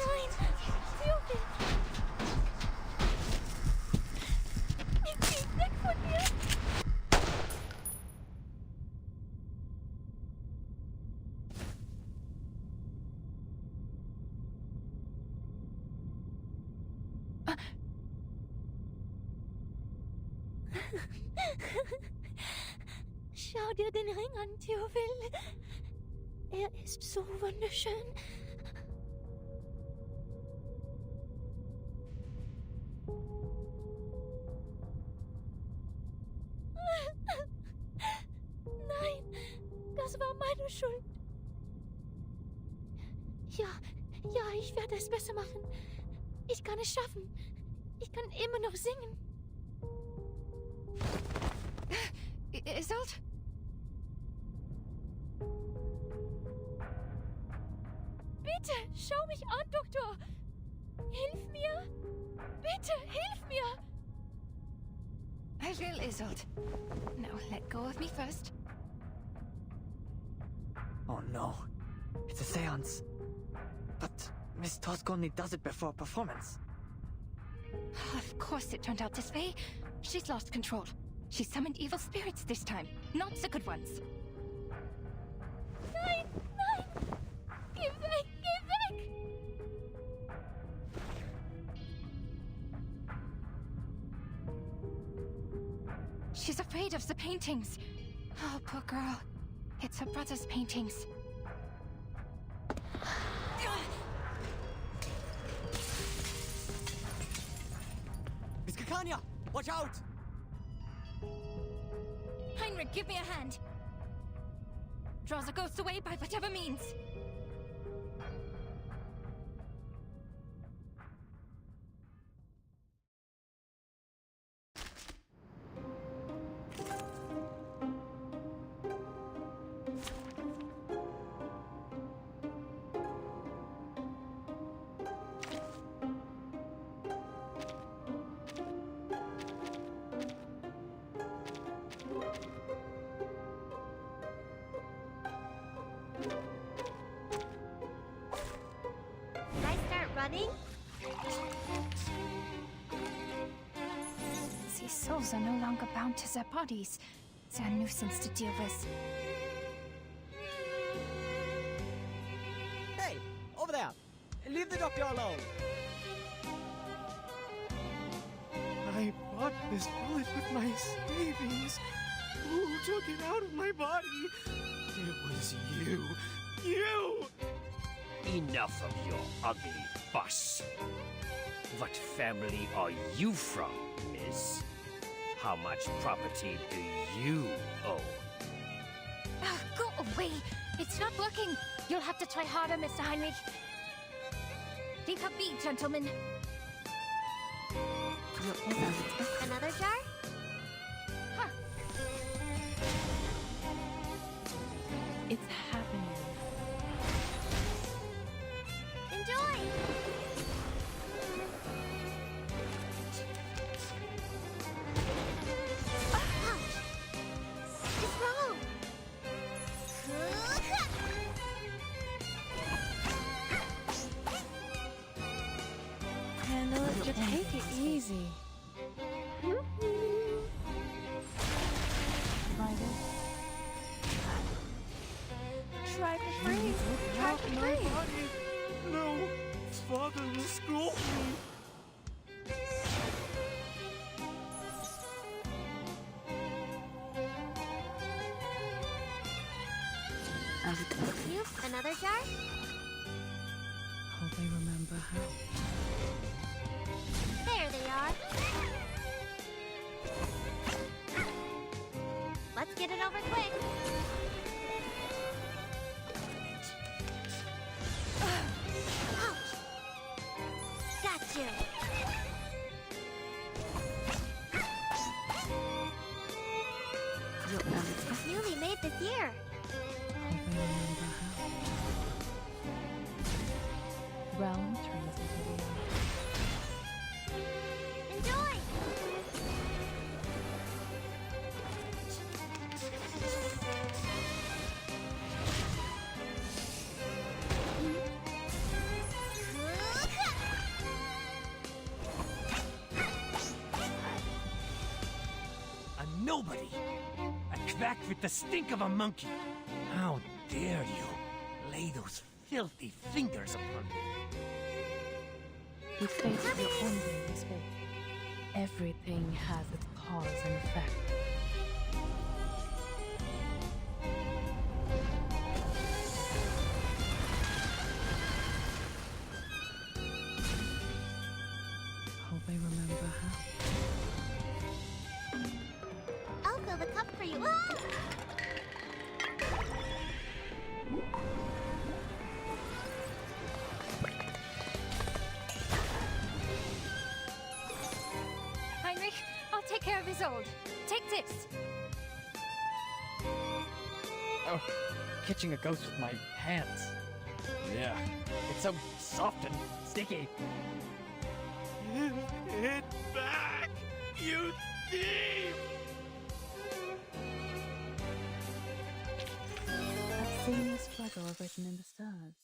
Speaker 2: Nein! Theophil! Geh weg von mir! Schau dir den Ring an, Theophil. Er ist so wunderschön. Nein, das war meine Schuld. Ja, ich werde es besser machen. Ich kann es schaffen. Ich kann immer noch singen.
Speaker 7: Isolde?
Speaker 2: Bitte, schau mich an, Doktor. Hilf mir. Bitte, hilf mir.
Speaker 7: I will, Isolde. Now let go of me first.
Speaker 18: no. It's a seance. But Miss Tosk only does it before a performance.
Speaker 7: Of course it turned out this way. She's lost control. She summoned evil spirits this time, not the good ones.
Speaker 2: Nein! Nein! Geh weg! Geh weg!
Speaker 7: She's afraid of the paintings. Oh, poor girl. It's her brother's paintings.
Speaker 18: Miss Kakanya! Watch out!
Speaker 7: Heinrich, give me a hand. Draw the ghosts away by whatever means.
Speaker 2: Should I start running?
Speaker 7: These souls are no longer bound to their bodies. They're a nuisance to deal with.
Speaker 18: Hey! Over there! Leave the doctor alone!
Speaker 16: I bought this bullet with my savings. Who took it out of my body? It was you. You!
Speaker 14: Enough of your ugly fuss. What family are you from, miss? How much property do you own?
Speaker 7: Ah, go away! It's not working! You'll have to try harder, Mr. Heinrich. Leave her be, gentlemen.
Speaker 2: Another jar?
Speaker 7: Huh.
Speaker 13: It's happening.
Speaker 2: Enjoy! Ouch! It's wrong!
Speaker 13: Handle it, just take it easy.
Speaker 2: Try for free! Try for free!
Speaker 16: No! Father will scold me!
Speaker 2: You? Another jar?
Speaker 15: Hope I remember how.
Speaker 2: There they are. Let's get it over quick. Ouch! Got you. Newly made this year.
Speaker 15: Hope I remember how. Realm turns into reality.
Speaker 2: Enjoy!
Speaker 12: A nobody! A quack with the stink of a monkey! How dare you lay those filthy fingers upon me?
Speaker 15: You face your own daily fate. Everything has its cause and effect. Hope I remember how.
Speaker 2: I'll fill the cup for you. Ah!
Speaker 7: Heinrich, I'll take care of his old. Take this.
Speaker 18: Oh, catching a ghost with my hands. Yeah, it's so soft and sticky.
Speaker 16: Give it back, you thief!
Speaker 15: That Same struggle written in the stars.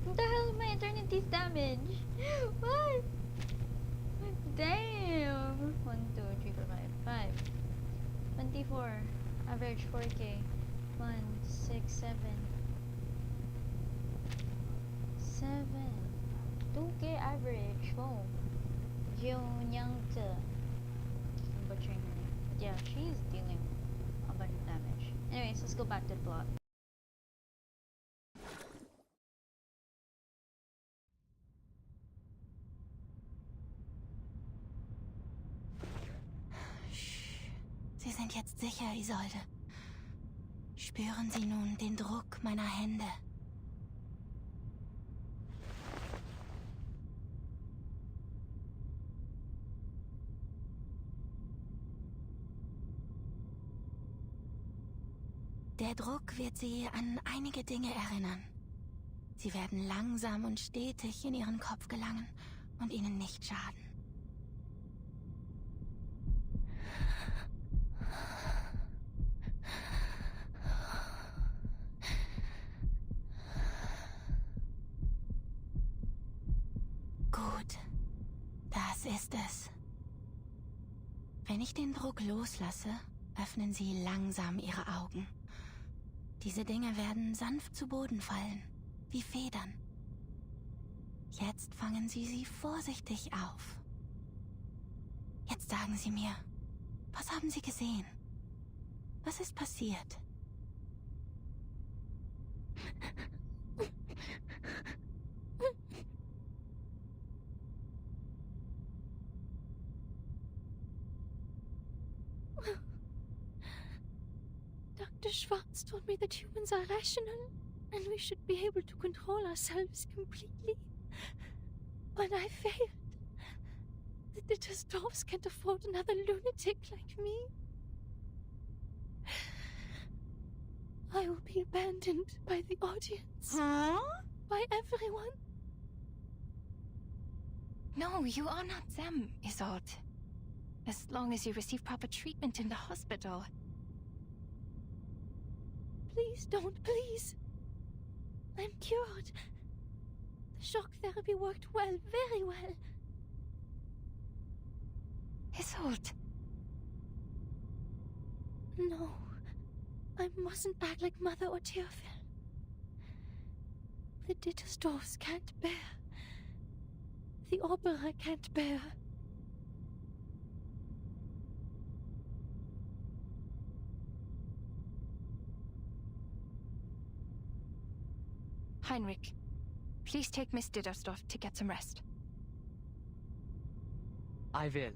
Speaker 1: What the hell? My eternity's damage. What? Damn. 1, 2, 3, 4, 5. 24. Average 4k. 1, 6, 7. 7. 2k average. Oh. Jionyangte. I'm butchering her name. But yeah, she's dealing a bunch of damage. Anyways, let's go back to the plot.
Speaker 2: Sie sind jetzt sicher, Isolde. Spüren Sie nun den Druck meiner Hände. Der Druck wird Sie an einige Dinge erinnern. Sie werden langsam und stetig in Ihren Kopf gelangen und Ihnen nicht schaden. Gut, das ist es. Wenn ich den Druck loslasse, öffnen Sie langsam Ihre Augen. Diese Dinge werden sanft zu Boden fallen, wie Federn. Jetzt fangen Sie sie vorsichtig auf. Jetzt sagen Sie mir, was haben Sie gesehen? Was ist passiert?
Speaker 20: Dr. Schwartz told me that humans are rational, and we should be able to control ourselves completely. But I failed. The Dittersdorfs can't afford another lunatic like me. I will be abandoned by the audience.
Speaker 7: Huh?
Speaker 20: By everyone.
Speaker 7: No, you are not them, Isolde. As long as you receive proper treatment in the hospital.
Speaker 20: Please don't, please. I'm cured. The shock therapy worked well, very well.
Speaker 7: Isolde.
Speaker 20: No. I mustn't act like Mother or Teofil. The Dittersdorfs can't bear. The opera can't bear.
Speaker 7: Heinrich, please take Miss Dittersdorf to get some rest.
Speaker 18: I will.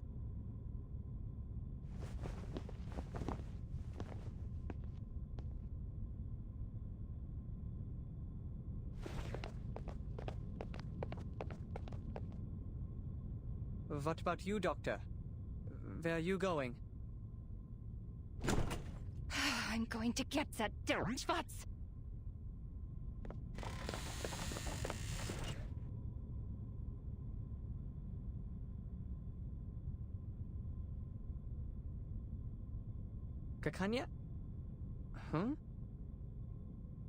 Speaker 18: What about you, Doctor? Where are you going?
Speaker 7: I'm going to get that Schwartz.
Speaker 18: Kakanya? Huh?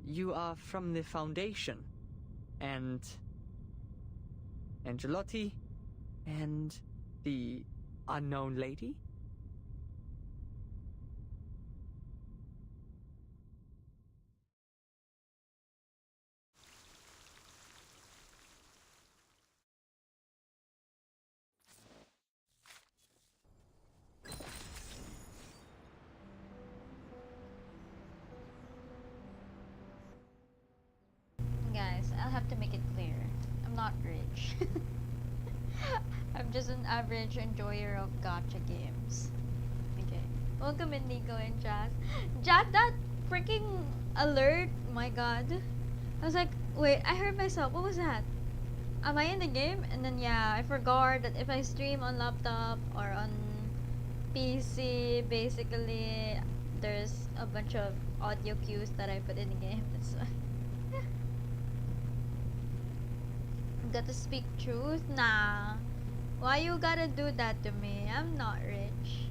Speaker 18: You are from the Foundation. And Angelotti? And the unknown lady?
Speaker 1: Guys, I'll have to make it clear. I'm not rich. I'm just an average enjoyer of gacha games. Okay. Welcome in Nico and Jazz. Jazz, that freaking alert! My god. I was like, wait, I heard myself. What was that? Am I in the game? And then yeah, I forgot that if I stream on laptop or on PC, basically there's a bunch of audio cues that I put in the game. That's why. Got to speak truth? Nah. Why you gotta do that to me? I'm not rich.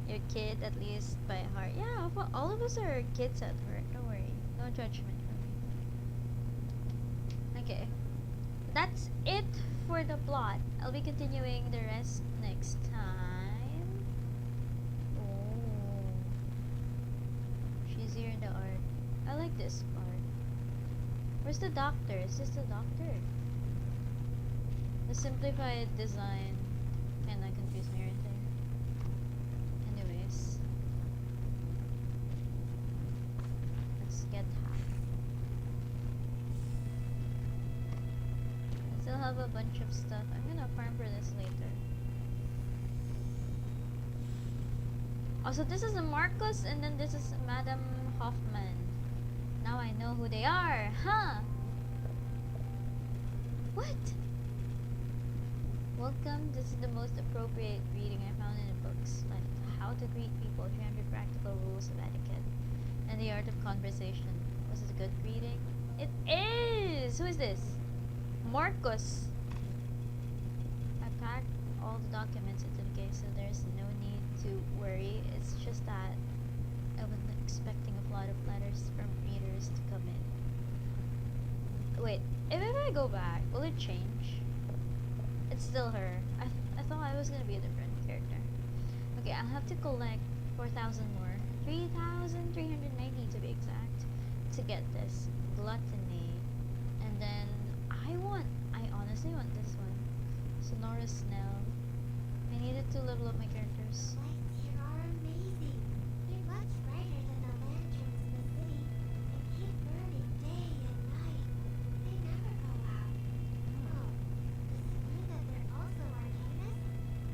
Speaker 1: Your kid, at least by heart. Yeah, well, all of us are kids at heart. Don't worry. No judgment from me. Okay. That's it for the plot. I'll be continuing the rest next time. Oh. She's here in the art. I like this part. Where's the doctor? Is this the doctor? The simplified design kinda confused me right there. Anyways. Let's get half. I still have a bunch of stuff. I'm gonna farm for this later. Also, this is a Marcus and then this is Madame Hoffman. Now I know who they are, huh? What? Welcome, this is the most appropriate reading I found in the books, like How to Greet People, 300 Practical Rules of Etiquette, and The Art of Conversation. Was it a good reading? It is! Who is this? Marcus! I packed all the documents into the case, so there's no need to worry. It's just that I wasn't expecting a lot of letters from readers to come in. Wait, if I go back, will it change? It's still her. I thought I was gonna be a different character. Okay, I have to collect 4,000 more. 3,390 to be exact. To get this. Gluttony. And then I honestly want this one. Sonora Snell. I needed to level up my characters.
Speaker 21: Lights here are amazing. They're much brighter than the lanterns in the city and keep burning day and night. They never go out. Oh, does it mean that they're also arcanists?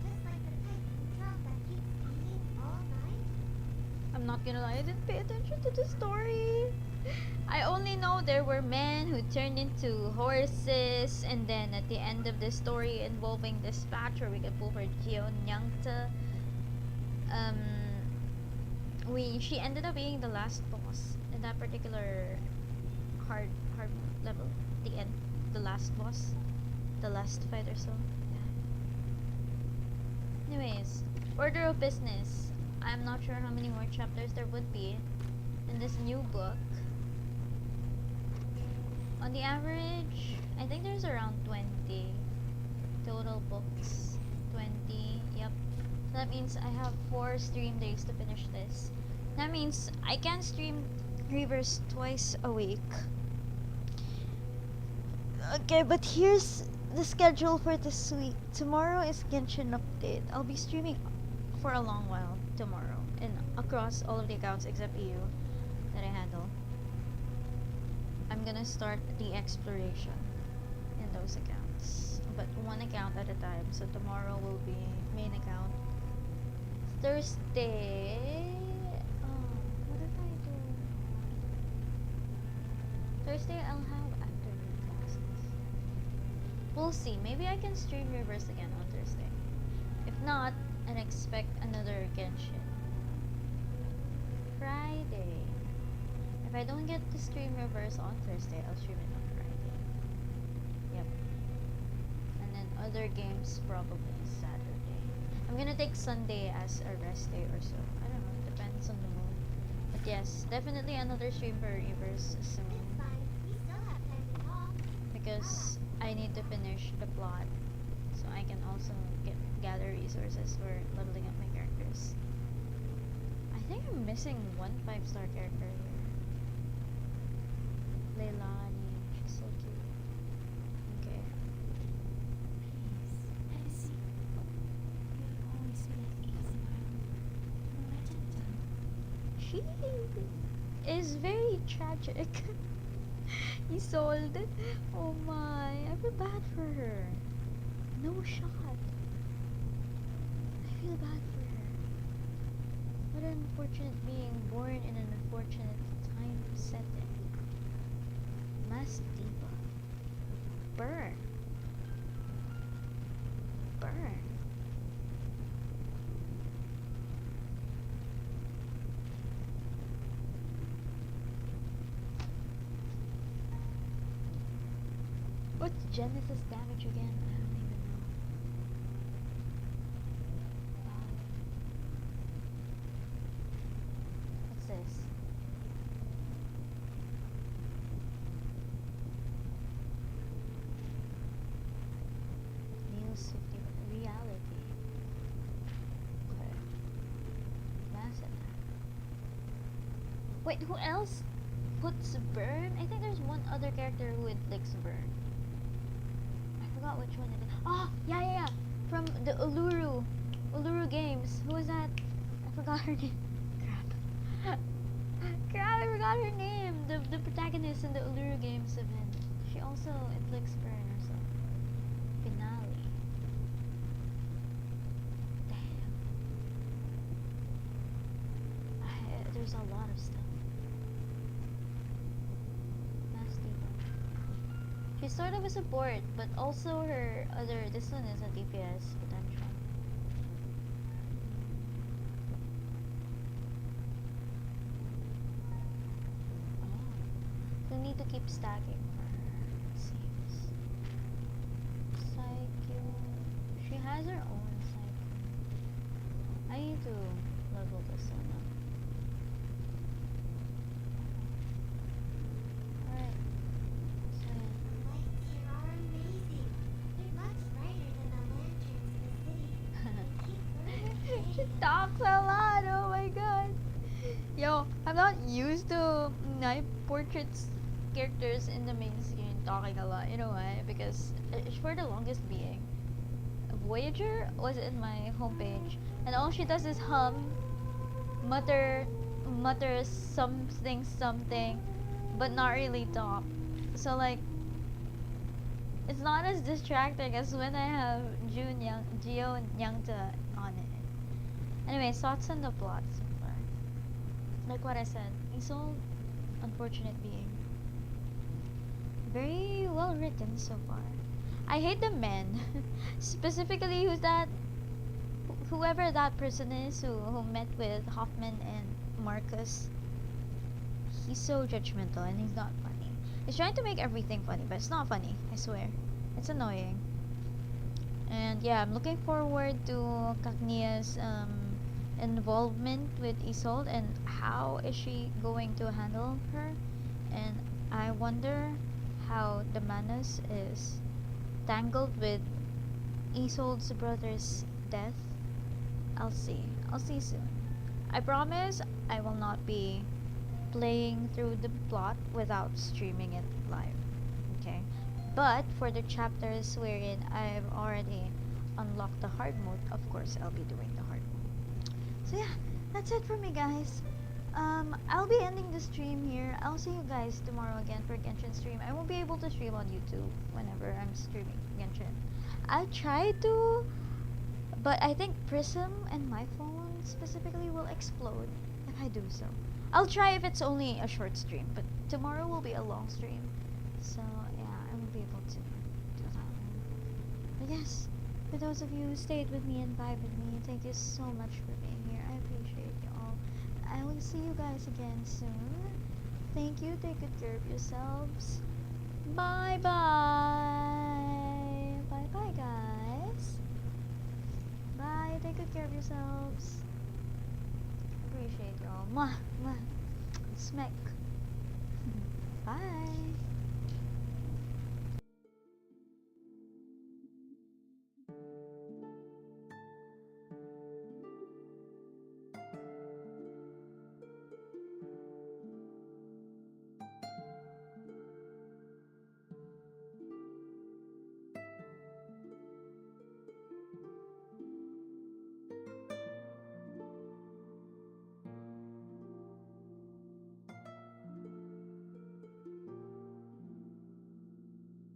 Speaker 21: Just like the piping drum that keeps beating all night?
Speaker 1: I'm not gonna lie, I didn't pay attention to the story. I only know there were men who turned into horses, and then at the end of the story involving dispatch where we can pull for Geo Nyangta, she ended up being the last boss in that particular hard level. The end, the last boss, the last fight or so. Yeah. Anyways, order of business. I'm not sure how many more chapters there would be in this new book. On the average, I think there's around 20 total books. 20, yep. So that means I have 4 stream days to finish this. That means I can stream Reavers twice a week. Okay, but here's the schedule for this week. Tomorrow is Genshin Update. I'll be streaming for a long while tomorrow and across all of the accounts except EU that I handle. I'm gonna start the exploration in those accounts, but one account at a time. So tomorrow will be main account. Thursday, what did I do? Thursday I'll have afternoon classes. We'll see. Maybe I can stream Reverse again on Thursday. If not, I'd expect another Genshin. Friday. If I don't get to stream Reverse on Thursday, I'll stream it on Friday. Yep. And then other games probably Saturday. I'm gonna take Sunday as a rest day or so. I don't know, it depends on the mood. But yes, definitely another stream for Reverse soon. Because I need to finish the plot. So I can also gather resources for leveling up my characters. I think I'm missing one 5-star character here. Leilani, she's so cute. Okay. She is very tragic. Isolde. Oh my, I feel bad for her. No shot. I feel bad for her. What an unfortunate being born in an unfortunate time setting. Mass Diva. Burn. Burn. What's Genesis damage again? I don't even know. Wait, who else puts burn? I think there's one other character who inflicts burn. I forgot which one it is. Oh, yeah. From the Uluru games. Who was that? I forgot her name. Crap, I forgot her name. The protagonist in the Uluru games event. She also inflicts burn herself. Finale. Damn. There's a lot of stuff. She's sort of a support, but also this one is a DPS potential. Oh. So we need to keep stacking for her, it seems. Psycho. She has her own Psycho. I need to level this one up. She talks a lot, oh my god. Yo, I'm not used to knife portraits characters in the main screen talking a lot. You know why? Because for the longest being, Voyager was in my homepage, and all she does is hum, mutter something, but not really talk. So like, it's not as distracting as when I have Geo and Yangta on it. Anyway, thoughts on the plot so far. Like what I said, Isol, unfortunate being. Very well written so far. I hate the men. Specifically, whoever that person is who met with Hoffman and Marcus. He's so judgmental and he's not funny. He's trying to make everything funny, but it's not funny, I swear. It's annoying. And yeah, I'm looking forward to Kaknia's involvement with Isolde and how is she going to handle her. And I wonder how the Manus is tangled with Isolde's brother's death. I'll see soon. I promise I will not be playing through the plot without streaming it live, okay? But for the chapters wherein I've already unlocked the hard mode, of course I'll be doing the hard mode. So yeah, that's it for me, guys. I'll be ending the stream here. I'll see you guys tomorrow again for Genshin stream. I won't be able to stream on YouTube whenever I'm streaming Genshin. I'll try to, but I think Prism and my phone specifically will explode if I do so. I'll try if it's only a short stream, but tomorrow will be a long stream. So yeah, I won't be able to do that one. But yes, for those of you who stayed with me and vibed with me, thank you so much for being here. I appreciate you all. I will see you guys again soon. Thank you. Take good care of yourselves. Bye bye. Bye bye, guys. Bye. Take good care of yourselves. Appreciate y'all. Mwah, mwah. Smack. Bye.